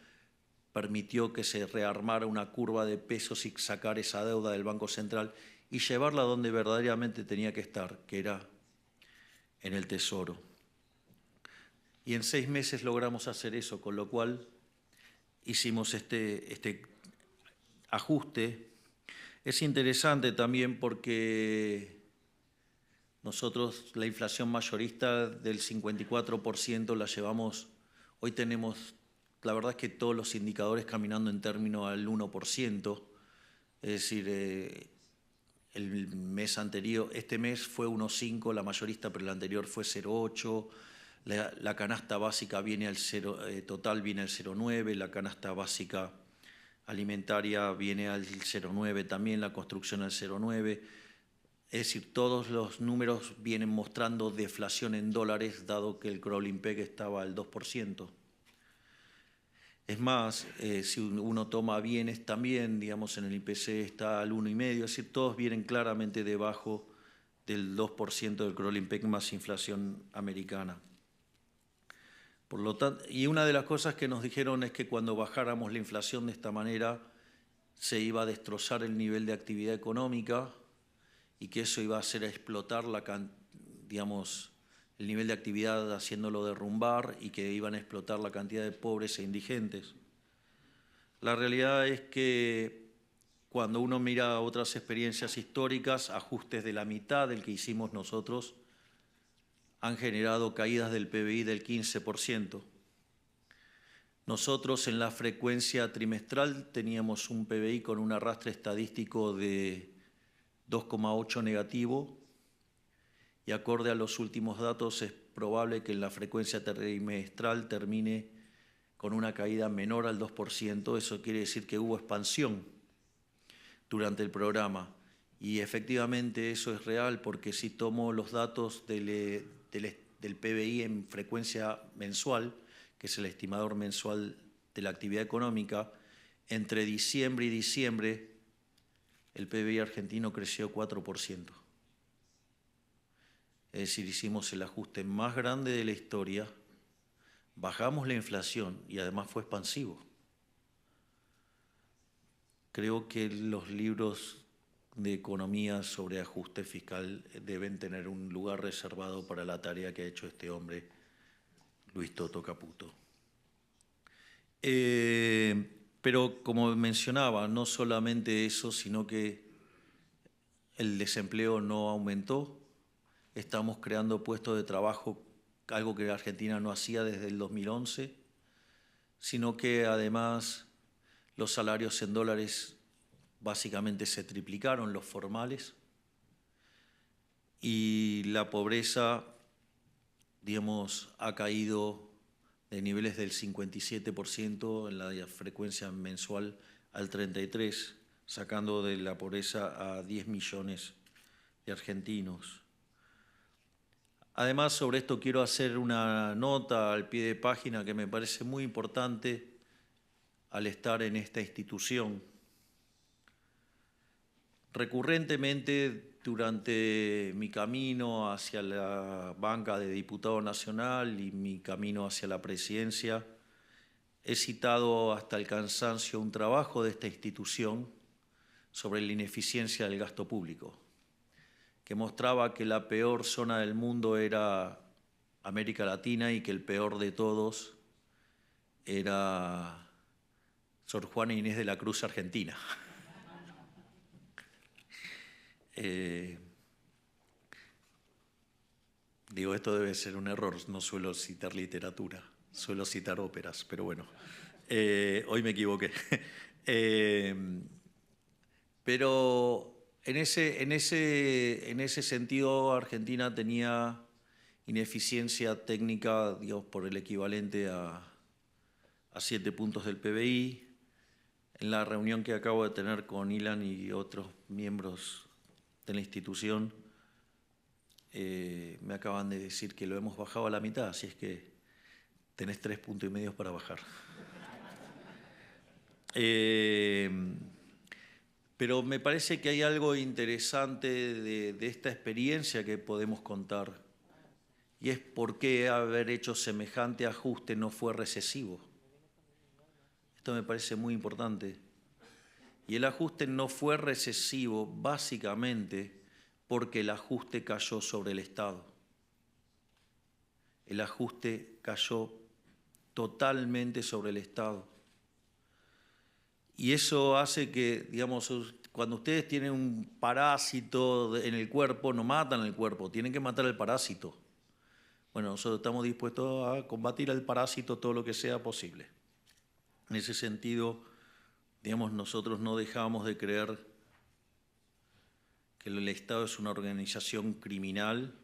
permitió que se rearmara una curva de pesos y sacar esa deuda del Banco Central y llevarla donde verdaderamente tenía que estar, que era en el Tesoro. Y en 6 meses logramos hacer eso, con lo cual hicimos este ajuste. Es interesante también porque nosotros la inflación mayorista del 54% la llevamos, hoy tenemos, la verdad es que todos los indicadores caminando en términos al 1%, es decir, el mes anterior, este mes fue 1,5 la mayorista, pero el anterior fue 0,8, la canasta básica viene al 0, total viene al 0,9, la canasta básica alimentaria viene al 0,9 también, la construcción al 0,9. Es decir, todos los números vienen mostrando deflación en dólares, dado que el crawling peg estaba al 2%. Es más, si uno toma bienes también, digamos, en el IPC está al 1,5, es decir, todos vienen claramente debajo del 2% del crawling peg más inflación americana. Por lo tanto, y una de las cosas que nos dijeron es que cuando bajáramos la inflación de esta manera se iba a destrozar el nivel de actividad económica y que eso iba a hacer explotar digamos, el nivel de actividad haciéndolo derrumbar y que iban a explotar la cantidad de pobres e indigentes. La realidad es que cuando uno mira otras experiencias históricas, ajustes de la mitad del que hicimos nosotros han generado caídas del PBI del 15%. Nosotros en la frecuencia trimestral teníamos un PBI con un arrastre estadístico de 2,8 negativo y acorde a los últimos datos es probable que en la frecuencia trimestral termine con una caída menor al 2%. Eso quiere decir que hubo expansión durante el programa y efectivamente eso es real porque si tomo los datos del PBI en frecuencia mensual, que es el estimador mensual de la actividad económica, entre diciembre y diciembre el PBI argentino creció 4%. Es decir, hicimos el ajuste más grande de la historia, bajamos la inflación y además fue expansivo. Creo que los libros de economía sobre ajuste fiscal deben tener un lugar reservado para la tarea que ha hecho este hombre, Luis Toto Caputo. Pero como mencionaba, no solamente eso, sino que el desempleo no aumentó, estamos creando puestos de trabajo, algo que Argentina no hacía desde el 2011, sino que además los salarios en dólares básicamente se triplicaron, los formales, y la pobreza, digamos, ha caído de niveles del 57% en la frecuencia mensual al 33%, sacando de la pobreza a 10 millones de argentinos. Además, sobre esto quiero hacer una nota al pie de página que me parece muy importante al estar en esta institución. Recurrentemente, durante mi camino hacia la banca de diputado nacional y mi camino hacia la presidencia, he citado hasta el cansancio un trabajo de esta institución sobre la ineficiencia del gasto público, que mostraba que la peor zona del mundo era América Latina y que el peor de todos era Sor Juana Inés de la Cruz, Argentina. Digo, esto debe ser un error, no suelo citar literatura, suelo citar óperas, pero bueno, hoy me equivoqué. Pero en ese sentido, Argentina tenía ineficiencia técnica, digamos, por el equivalente a 7 puntos del PBI. En la reunión que acabo de tener con Ilan y otros miembros de la institución, me acaban de decir que lo hemos bajado a la mitad, así es que tenés 3,5 puntos para bajar. Pero me parece que hay algo interesante de esta experiencia que podemos contar, y es por qué haber hecho semejante ajuste no fue recesivo. esto me parece muy importante, y el ajuste no fue recesivo básicamente porque el ajuste cayó sobre el Estado. El ajuste cayó totalmente sobre el Estado. Y eso hace que, digamos, cuando ustedes tienen un parásito en el cuerpo, no matan el cuerpo, tienen que matar el parásito. Bueno, nosotros estamos dispuestos a combatir al parásito todo lo que sea posible. En ese sentido, digamos, nosotros no dejamos de creer que el Estado es una organización criminal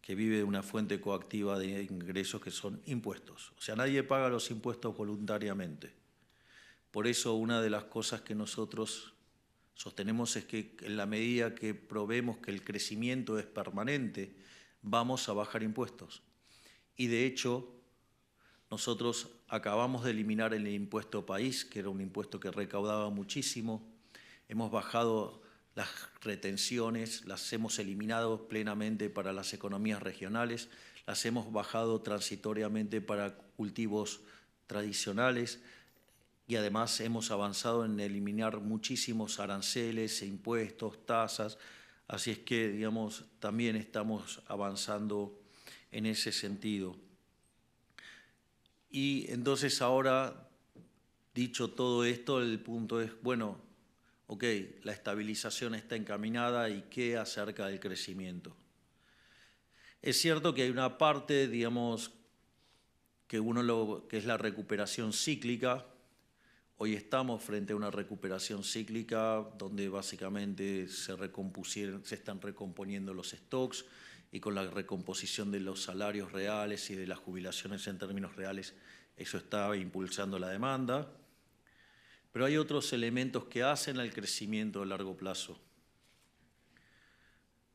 que vive de una fuente coactiva de ingresos que son impuestos. O sea, nadie paga los impuestos voluntariamente. Por eso una de las cosas que nosotros sostenemos es que en la medida que probemos que el crecimiento es permanente, vamos a bajar impuestos. Y de hecho, nosotros acabamos de eliminar el impuesto país, que era un impuesto que recaudaba muchísimo. Hemos bajado las retenciones, las hemos eliminado plenamente para las economías regionales, las hemos bajado transitoriamente para cultivos tradicionales y además hemos avanzado en eliminar muchísimos aranceles, impuestos, tasas. Así es que, digamos, también estamos avanzando en ese sentido. Y entonces ahora, dicho todo esto, el punto es, bueno, ok, la estabilización está encaminada y ¿qué acerca del crecimiento? Es cierto que hay una parte, digamos, que es la recuperación cíclica. Hoy estamos frente a una recuperación cíclica donde básicamente se están recomponiendo los stocks y con la recomposición de los salarios reales y de las jubilaciones en términos reales, eso está impulsando la demanda. Pero hay otros elementos que hacen al crecimiento a largo plazo.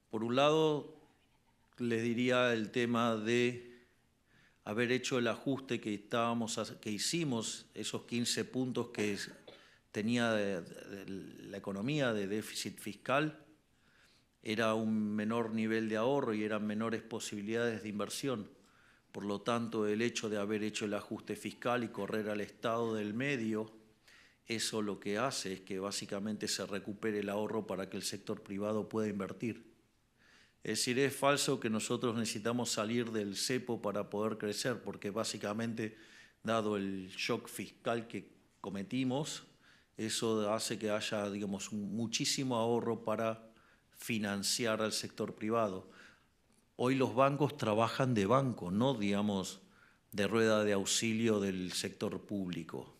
Por un lado, les diría el tema de haber hecho el ajuste que hicimos, esos 15 puntos que tenía la economía de déficit fiscal, era un menor nivel de ahorro y eran menores posibilidades de inversión. Por lo tanto, el hecho de haber hecho el ajuste fiscal y correr al Estado del medio, eso lo que hace es que básicamente se recupere el ahorro para que el sector privado pueda invertir. Es decir, es falso que nosotros necesitamos salir del cepo para poder crecer, porque básicamente, dado el shock fiscal que cometimos, eso hace que haya, digamos, muchísimo ahorro para financiar al sector privado. Hoy los bancos trabajan de banco, no, digamos, de rueda de auxilio del sector público.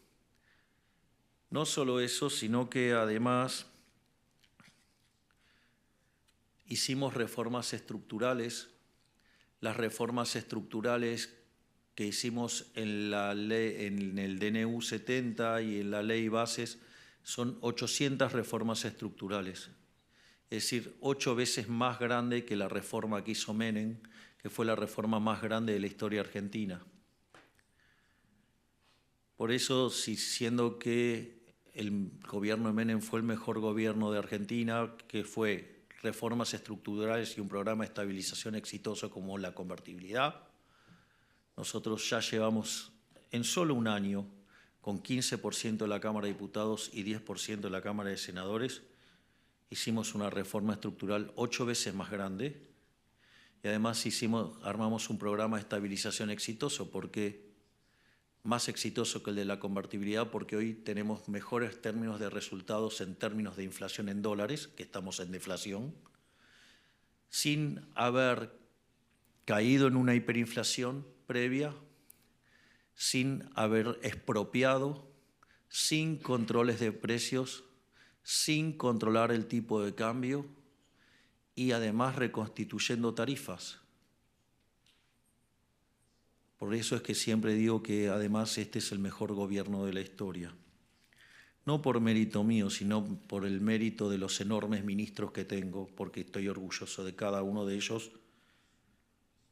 No solo eso, sino que además hicimos reformas estructurales. Las reformas estructurales que hicimos en el DNU 70 y en la ley bases son 800 reformas estructurales. Es decir, 8 veces más grande que la reforma que hizo Menem, que fue la reforma más grande de la historia argentina. Por eso, siendo que el gobierno de Menem fue el mejor gobierno de Argentina, que fue reformas estructurales y un programa de estabilización exitoso como la convertibilidad, nosotros ya llevamos en solo un año, con 15% de la Cámara de Diputados y 10% de la Cámara de Senadores, hicimos una reforma estructural 8 veces más grande y además armamos un programa de estabilización exitoso, más exitoso que el de la convertibilidad, porque hoy tenemos mejores términos de resultados en términos de inflación en dólares, que estamos en deflación, sin haber caído en una hiperinflación previa, sin haber expropiado, sin controles de precios, sin controlar el tipo de cambio y además reconstituyendo tarifas. Por eso es que siempre digo que además este es el mejor gobierno de la historia. No por mérito mío, sino por el mérito de los enormes ministros que tengo, porque estoy orgulloso de cada uno de ellos,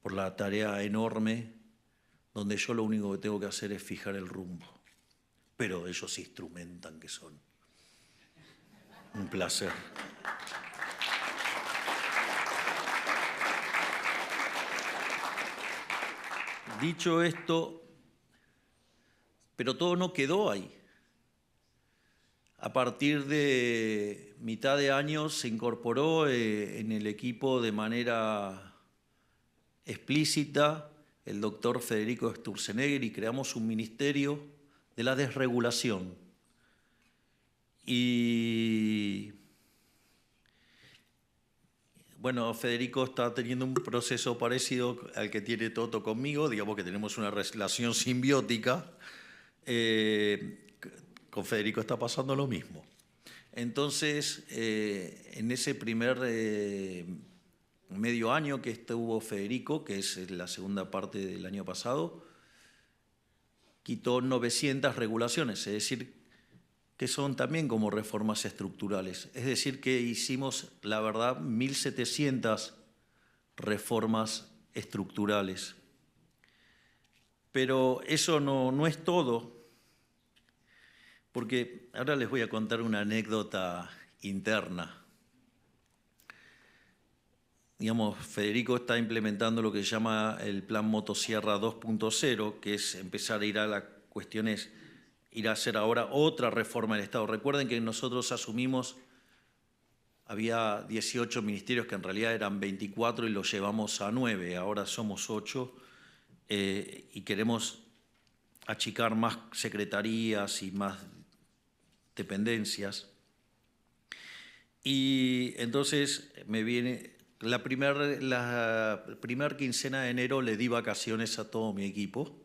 por la tarea enorme, donde yo lo único que tengo que hacer es fijar el rumbo. Pero ellos instrumentan que son. Un placer. Dicho esto, Pero todo no quedó ahí. A partir de mitad de año se incorporó en el equipo de manera explícita el doctor Federico Sturzenegger y creamos un ministerio de la desregulación. Y bueno, Federico está teniendo un proceso parecido al que tiene Toto conmigo, digamos que tenemos una relación simbiótica. Con Federico está pasando lo mismo. Entonces, en ese primer medio año que estuvo Federico, que es la segunda parte del año pasado, quitó 900 regulaciones, es decir, que son también como reformas estructurales. Es decir, que hicimos, la verdad, 1.700 reformas estructurales. Pero eso no es todo, porque ahora les voy a contar una anécdota interna. Digamos, Federico está implementando lo que se llama el Plan Motosierra 2.0, que es empezar a ir a las cuestiones, ir a hacer ahora otra reforma del Estado. Recuerden que nosotros asumimos, había 18 ministerios que en realidad eran 24 y los llevamos a 9, ahora somos 8 y queremos achicar más secretarías y más dependencias. Y entonces me viene, la primer quincena de enero le di vacaciones a todo mi equipo.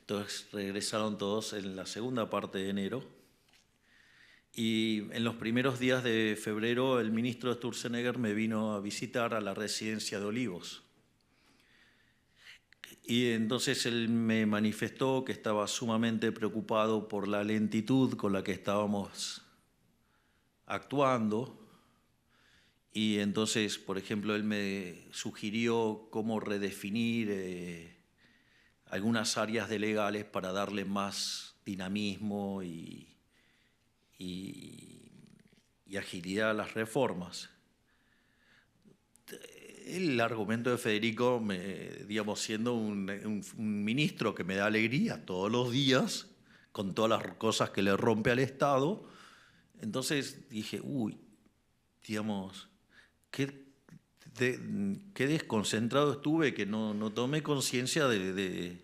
Entonces regresaron todos en la segunda parte de enero. Y en los primeros días de febrero el ministro Sturzenegger me vino a visitar a la residencia de Olivos. Y entonces él me manifestó que estaba sumamente preocupado por la lentitud con la que estábamos actuando. Y entonces, por ejemplo, él me sugirió cómo redefinir algunas áreas de legales para darle más dinamismo y agilidad a las reformas. El argumento de Federico, digamos, siendo un ministro que me da alegría todos los días, con todas las cosas que le rompe al Estado, entonces dije, digamos, qué desconcentrado estuve que no tomé conciencia de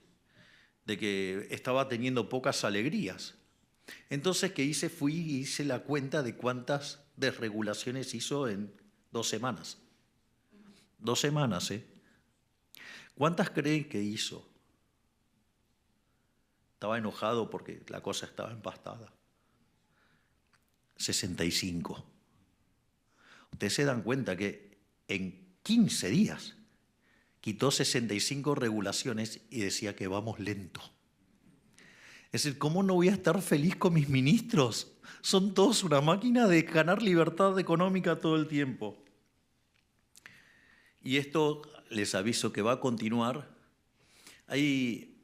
que estaba teniendo pocas alegrías. Entonces, ¿qué hice? Fui y hice la cuenta de cuántas desregulaciones hizo en 2 semanas. 2 semanas, ¿eh? ¿Cuántas creen que hizo? Estaba enojado porque la cosa estaba empastada. 65. Ustedes se dan cuenta que en 15 días quitó 65 regulaciones y decía que vamos lento. Es decir, ¿cómo no voy a estar feliz con mis ministros? Son todos una máquina de ganar libertad económica todo el tiempo. Y esto les aviso que va a continuar. Hay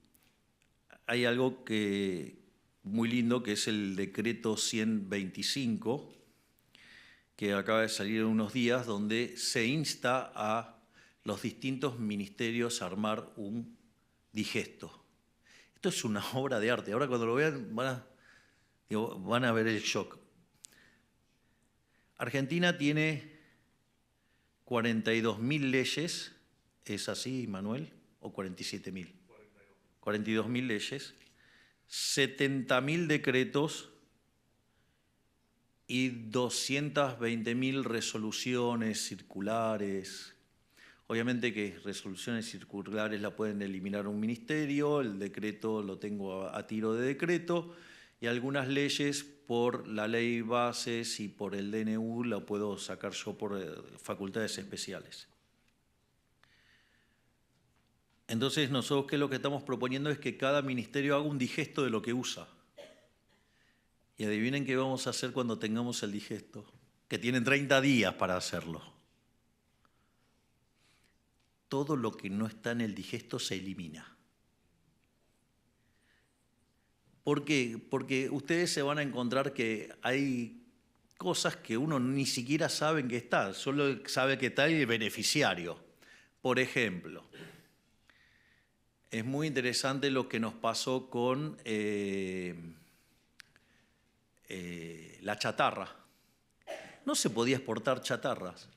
algo muy lindo que es el decreto 125, que acaba de salir en unos días, donde se insta a los distintos ministerios a armar un digesto. Esto es una obra de arte. Ahora cuando lo vean van a ver el shock. Argentina tiene 42.000 leyes, ¿es así, Manuel? ¿O 47.000? 42.000 leyes, 70.000 decretos y 220.000 resoluciones circulares. Obviamente que resoluciones circulares la pueden eliminar un ministerio, el decreto lo tengo a tiro de decreto, y algunas leyes por la ley bases y por el DNU la puedo sacar yo por facultades especiales. Entonces nosotros lo que estamos proponiendo es que cada ministerio haga un digesto de lo que usa. Y adivinen qué vamos a hacer cuando tengamos el digesto, que tienen 30 días para hacerlo. Todo lo que no está en el digesto se elimina. ¿Por qué? Porque ustedes se van a encontrar que hay cosas que uno ni siquiera sabe que está, solo sabe que está el beneficiario. Por ejemplo, Es muy interesante lo que nos pasó con la chatarra. No se podía exportar chatarras.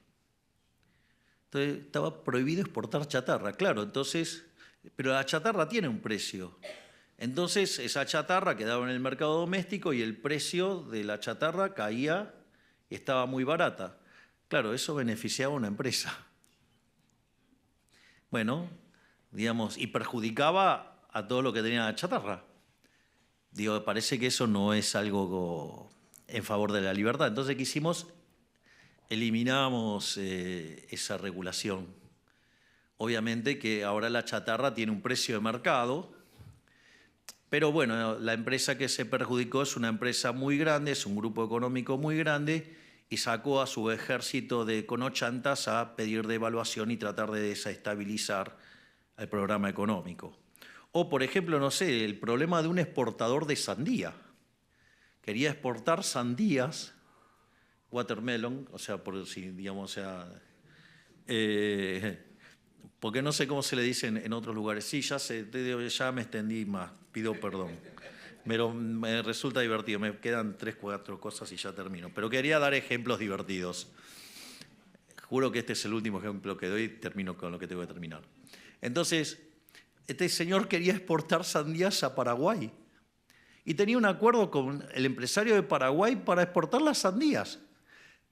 Entonces estaba prohibido exportar chatarra, claro, entonces, pero la chatarra tiene un precio. Entonces esa chatarra quedaba en el mercado doméstico y el precio de la chatarra caía y estaba muy barata. Claro, eso beneficiaba a una empresa. Bueno, digamos, y perjudicaba a todo lo que tenía la chatarra. Digo, parece que eso no es algo en favor de la libertad. Entonces, ¿qué hicimos? Eliminamos esa regulación. Obviamente que ahora la chatarra tiene un precio de mercado, pero bueno, la empresa que se perjudicó es una empresa muy grande, es un grupo económico muy grande y sacó a su ejército de conochantas a pedir devaluación y tratar de desestabilizar el programa económico. O, por ejemplo, no sé, el problema de un exportador de sandía. Quería exportar sandías, watermelon, o sea, por si, digamos, o sea, porque no sé cómo se le dice en otros lugares. Sí, ya me extendí más, pido perdón. Pero me resulta divertido, me quedan 3, 4 cosas y ya termino. Pero quería dar ejemplos divertidos. Juro que este es el último ejemplo que doy y termino con lo que tengo que terminar. Entonces, este señor quería exportar sandías a Paraguay y tenía un acuerdo con el empresario de Paraguay para exportar las sandías.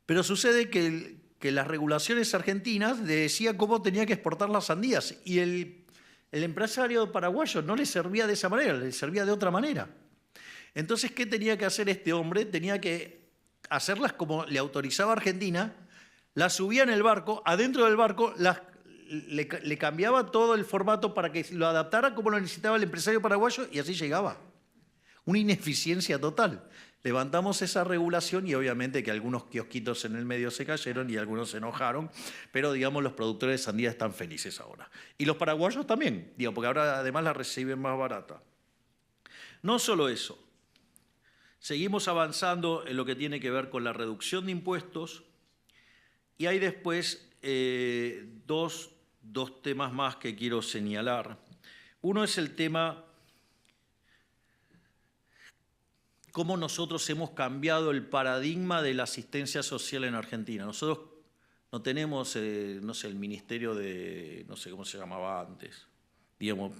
Pero sucede que las regulaciones argentinas le decían cómo tenía que exportar las sandías y el empresario paraguayo no le servía de esa manera, le servía de otra manera. Entonces, ¿qué tenía que hacer este hombre? Tenía que hacerlas como le autorizaba Argentina, las subía en el barco, adentro del barco le cambiaba todo el formato para que lo adaptara como lo necesitaba el empresario paraguayo y así llegaba. Una ineficiencia total. Levantamos esa regulación y obviamente que algunos kiosquitos en el medio se cayeron y algunos se enojaron, pero digamos los productores de sandía están felices ahora. Y los paraguayos también, digo, porque ahora además la reciben más barata. No solo eso, seguimos avanzando en lo que tiene que ver con la reducción de impuestos y hay después dos temas más que quiero señalar. Uno es el tema cómo nosotros hemos cambiado el paradigma de la asistencia social en Argentina. Nosotros no tenemos, no sé, el ministerio de, no sé cómo se llamaba antes, digamos,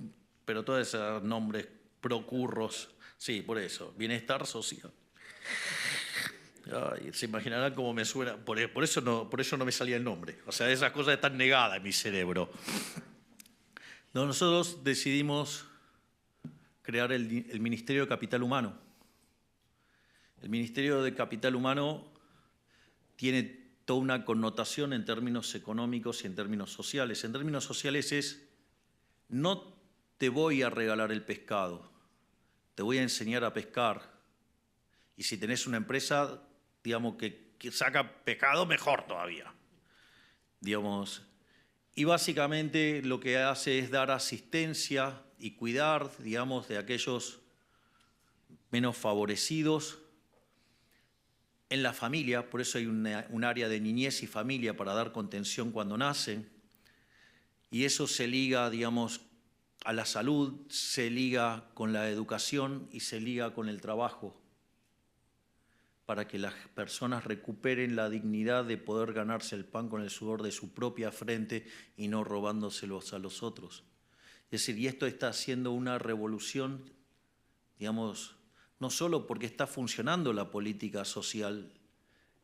pero todos esos nombres, procurros, sí, por eso, bienestar social. Ay, se imaginarán cómo me suena, por eso no me salía el nombre. O sea, esas cosas están negadas en mi cerebro. No, nosotros decidimos crear el Ministerio de Capital Humano. El Ministerio de Capital Humano tiene toda una connotación en términos económicos y en términos sociales. En términos sociales es, no te voy a regalar el pescado, te voy a enseñar a pescar. Y si tenés una empresa, digamos, que saca pescado, mejor todavía. Digamos, y básicamente lo que hace es dar asistencia y cuidar, digamos, de aquellos menos favorecidos en la familia, por eso hay un área de niñez y familia para dar contención cuando nacen, y eso se liga, digamos, a la salud, se liga con la educación y se liga con el trabajo, para que las personas recuperen la dignidad de poder ganarse el pan con el sudor de su propia frente y no robándoselos a los otros. Es decir, y esto está haciendo una revolución, digamos, no solo porque está funcionando la política social,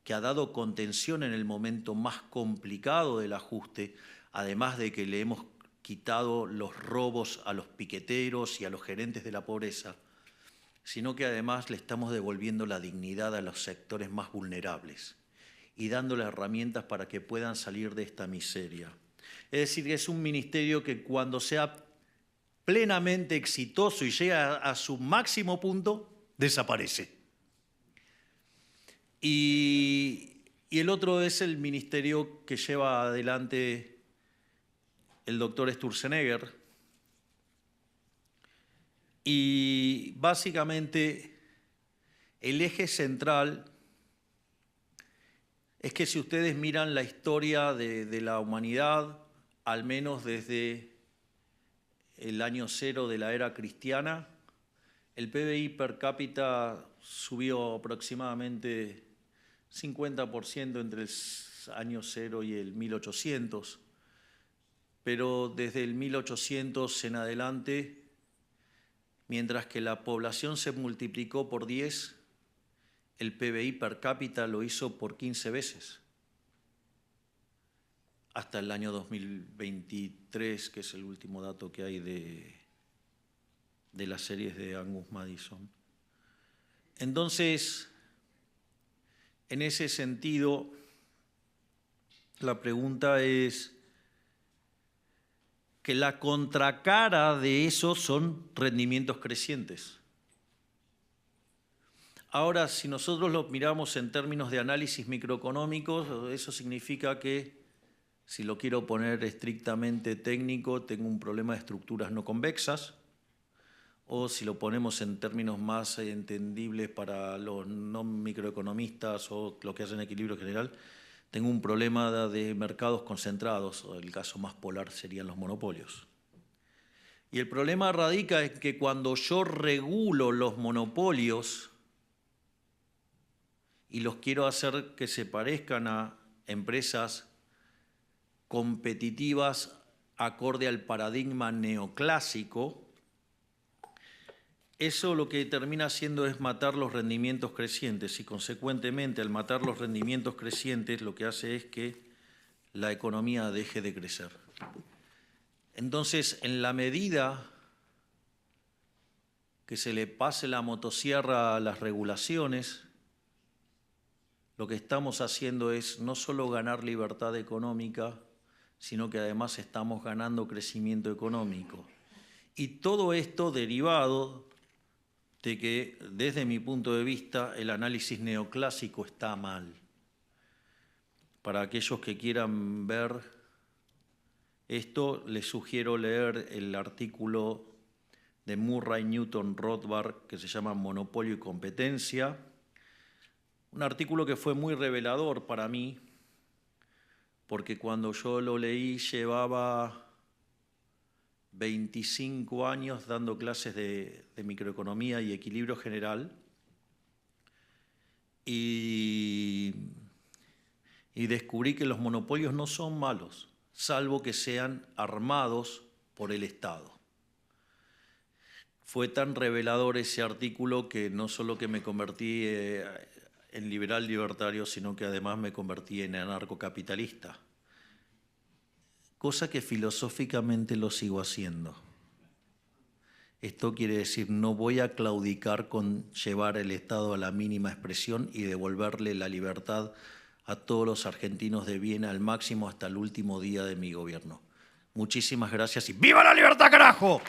que ha dado contención en el momento más complicado del ajuste, además de que le hemos quitado los robos a los piqueteros y a los gerentes de la pobreza, sino que además le estamos devolviendo la dignidad a los sectores más vulnerables y dándole herramientas para que puedan salir de esta miseria. Es decir, que es un ministerio que cuando sea plenamente exitoso y llega a su máximo punto, desaparece. Y el otro es el ministerio que lleva adelante el doctor Sturzenegger. Y básicamente el eje central es que si ustedes miran la historia de la humanidad, al menos desde el año cero de la era cristiana, el PBI per cápita subió aproximadamente 50% entre el año cero y el 1800, pero desde el 1800 en adelante, mientras que la población se multiplicó por 10, el PBI per cápita lo hizo por 15 veces. Hasta el año 2023, que es el último dato que hay de las series de Angus Madison. Entonces, en ese sentido, la pregunta es que la contracara de eso son rendimientos crecientes. Ahora, si nosotros lo miramos en términos de análisis microeconómicos, eso significa que, si lo quiero poner estrictamente técnico, tengo un problema de estructuras no convexas, o si lo ponemos en términos más entendibles para los no microeconomistas o los que hacen equilibrio general, tengo un problema de mercados concentrados, o el caso más polar serían los monopolios. Y el problema radica en que cuando yo regulo los monopolios y los quiero hacer que se parezcan a empresas competitivas acorde al paradigma neoclásico, eso lo que termina haciendo es matar los rendimientos crecientes y, consecuentemente, al matar los rendimientos crecientes, lo que hace es que la economía deje de crecer. Entonces, en la medida que se le pase la motosierra a las regulaciones, lo que estamos haciendo es no solo ganar libertad económica, sino que además estamos ganando crecimiento económico. Y todo esto derivado de que, desde mi punto de vista, el análisis neoclásico está mal. Para aquellos que quieran ver esto, les sugiero leer el artículo de Murray Newton Rothbard que se llama Monopolio y Competencia, un artículo que fue muy revelador para mí, porque cuando yo lo leí llevaba 25 años dando clases de microeconomía y equilibrio general y descubrí que los monopolios no son malos, salvo que sean armados por el Estado. Fue tan revelador ese artículo que no solo que me convertí en liberal libertario, sino que además me convertí en anarcocapitalista, cosa que filosóficamente lo sigo haciendo. Esto quiere decir, no voy a claudicar con llevar el Estado a la mínima expresión y devolverle la libertad a todos los argentinos de bien al máximo hasta el último día de mi gobierno. Muchísimas gracias y ¡viva la libertad, carajo!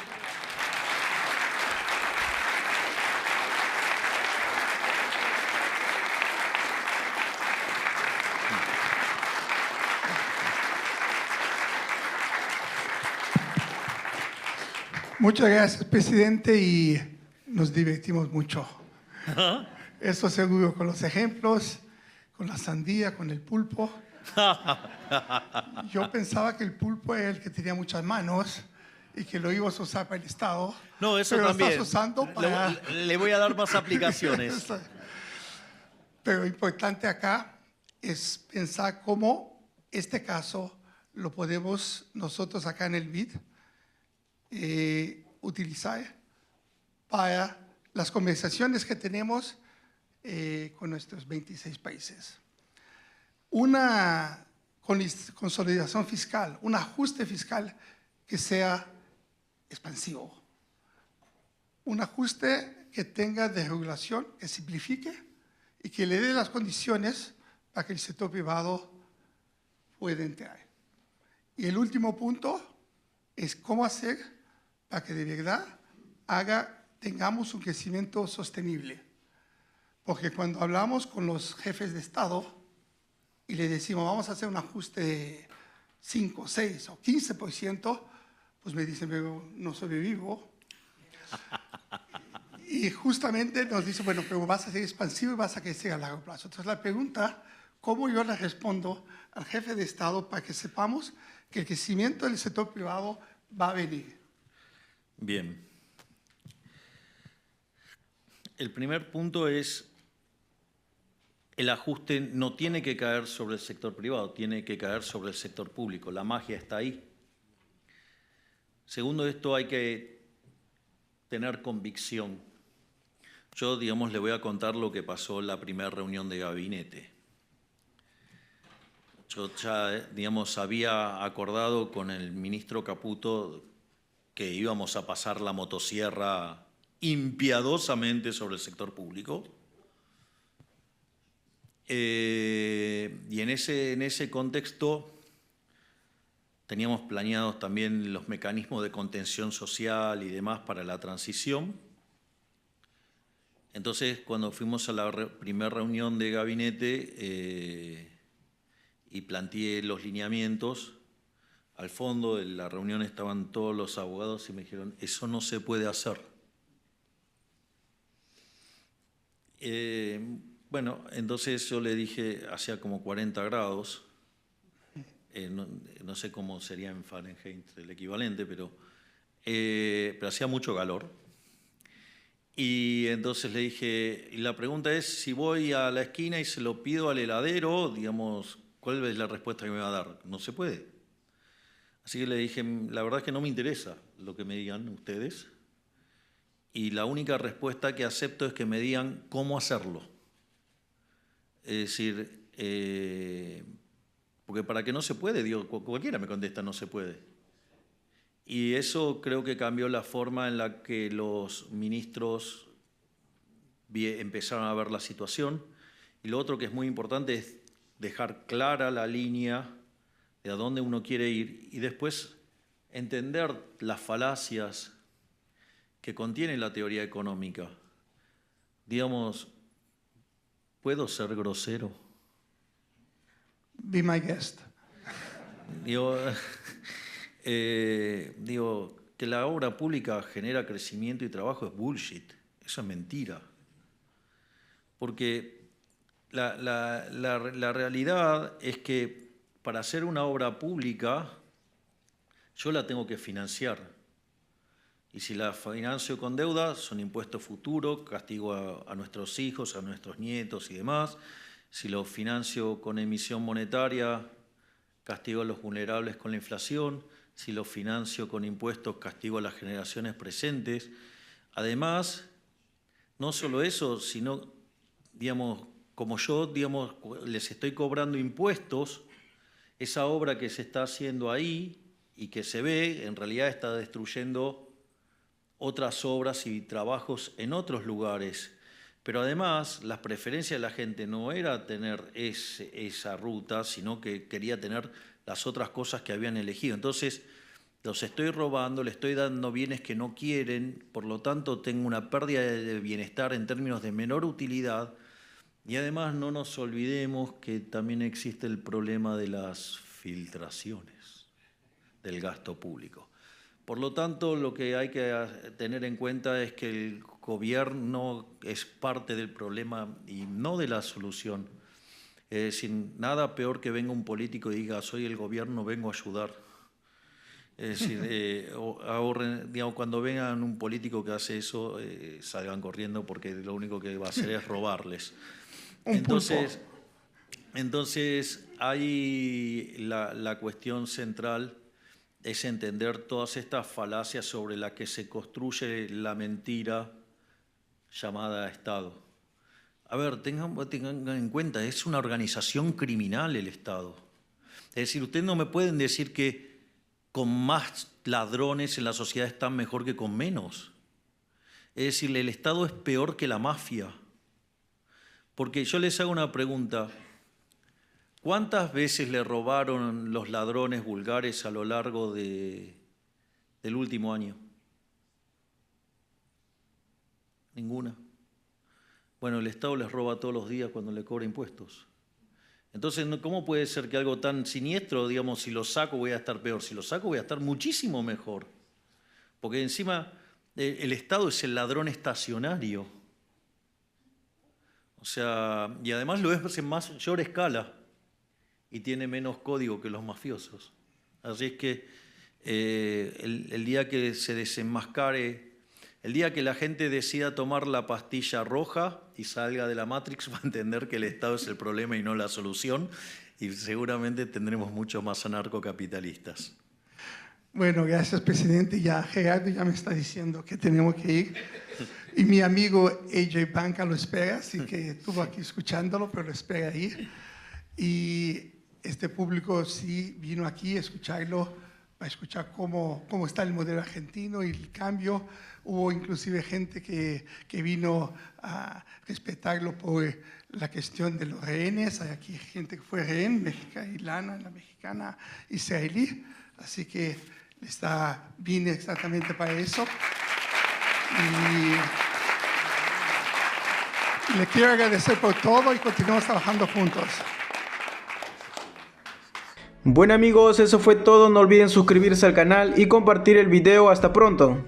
Muchas gracias, presidente, y nos divertimos mucho. Esto seguro con los ejemplos, con la sandía, con el pulpo. Yo pensaba que el pulpo era el que tenía muchas manos y que lo ibas a usar para el Estado. No, eso pero también. Lo estás usando para... Le voy a dar más aplicaciones. Pero lo importante acá es pensar cómo este caso lo podemos nosotros acá en el BID utilizar para las conversaciones que tenemos con nuestros 26 países. Una consolidación fiscal, un ajuste fiscal que sea expansivo, un ajuste que tenga desregulación, que simplifique y que le dé las condiciones para que el sector privado pueda entrar. Y el último punto es cómo hacer para que de verdad tengamos un crecimiento sostenible. Porque cuando hablamos con los jefes de Estado y les decimos vamos a hacer un ajuste de 5, 6 o 15%, pues me dicen, pero no sobrevivo. Y justamente nos dicen, bueno, pero vas a ser expansivo y vas a crecer a largo plazo. Entonces la pregunta, ¿cómo yo le respondo al jefe de Estado para que sepamos que el crecimiento del sector privado va a venir? Bien. El primer punto es, el ajuste no tiene que caer sobre el sector privado, tiene que caer sobre el sector público. La magia está ahí. Segundo, esto hay que tener convicción. Yo, digamos, le voy a contar lo que pasó en la primera reunión de gabinete. Yo ya, digamos, había acordado con el ministro Caputo que íbamos a pasar la motosierra impiadosamente sobre el sector público. Y en ese contexto teníamos planeados también los mecanismos de contención social y demás para la transición. Entonces, cuando fuimos a la primera reunión de gabinete y planteé los lineamientos, al fondo de la reunión estaban todos los abogados y me dijeron, eso no se puede hacer. Bueno, entonces yo le dije, hacía como 40 grados, no sé cómo sería en Fahrenheit el equivalente, pero hacía mucho calor. Y entonces le dije, y la pregunta es, si voy a la esquina y se lo pido al heladero, digamos, ¿cuál es la respuesta que me va a dar? No se puede. Así que le dije, la verdad es que no me interesa lo que me digan ustedes, y la única respuesta que acepto es que me digan cómo hacerlo. Es decir, porque para que no se puede, digo, cualquiera me contesta no se puede. Y eso creo que cambió la forma en la que los ministros empezaron a ver la situación. Y lo otro que es muy importante es dejar clara la línea de a dónde uno quiere ir y después entender las falacias que contiene la teoría económica. Digamos, ¿puedo ser grosero? Be my guest. Digo, que la obra pública genera crecimiento y trabajo es bullshit, eso es mentira. Porque la realidad es que para hacer una obra pública yo la tengo que financiar. Y si la financio con deuda, son impuestos futuros, castigo a nuestros hijos, a nuestros nietos y demás. Si lo financio con emisión monetaria, castigo a los vulnerables con la inflación. Si lo financio con impuestos, castigo a las generaciones presentes. Además, no solo eso, sino, digamos, como yo, digamos, les estoy cobrando impuestos, esa obra que se está haciendo ahí y que se ve, en realidad está destruyendo otras obras y trabajos en otros lugares. Pero además, las preferencias de la gente no era tener esa ruta, sino que quería tener las otras cosas que habían elegido. Entonces, los estoy robando, le estoy dando bienes que no quieren, por lo tanto tengo una pérdida de bienestar en términos de menor utilidad. Y además no nos olvidemos que también existe el problema de las filtraciones del gasto público. Por lo tanto, lo que hay que tener en cuenta es que el gobierno es parte del problema y no de la solución. Sin nada peor que venga un político y diga, soy el gobierno, vengo a ayudar. Es decir, ahorren, digamos, cuando vengan un político que hace eso, salgan corriendo porque lo único que va a hacer es robarles. Entonces ahí la cuestión central es entender todas estas falacias sobre las que se construye la mentira llamada Estado. A ver, tengan en cuenta, es una organización criminal el Estado. Es decir, ustedes no me pueden decir que con más ladrones en la sociedad están mejor que con menos. Es decir, el Estado es peor que la mafia. Porque yo les hago una pregunta. ¿Cuántas veces le robaron los ladrones vulgares a lo largo del último año? Ninguna. Bueno, el Estado les roba todos los días cuando le cobra impuestos. Entonces, ¿cómo puede ser que algo tan siniestro, digamos, si lo saco voy a estar peor? Si lo saco voy a estar muchísimo mejor. Porque encima el Estado es el ladrón estacionario. O sea, y además lo es en mayor escala y tiene menos código que los mafiosos. Así es que el día que se desenmascare, el día que la gente decida tomar la pastilla roja y salga de la Matrix, va a entender que el Estado es el problema y no la solución, y seguramente tendremos muchos más anarcocapitalistas. Bueno, gracias, presidente. Ya Gerardo ya me está diciendo que tenemos que ir. Y mi amigo AJ Banca lo espera, así que estuvo aquí escuchándolo, pero lo espera ahí. Y este público sí vino aquí a escucharlo, a escuchar cómo está el modelo argentino y el cambio. Hubo inclusive gente que vino a respetarlo por la cuestión de los rehenes. Hay aquí gente que fue rehén, mexicana, la mexicana israelí. Así que vine exactamente para eso. Y le quiero agradecer por todo y continuamos trabajando juntos. Bueno amigos, eso fue todo. No olviden suscribirse al canal y compartir el video. Hasta pronto.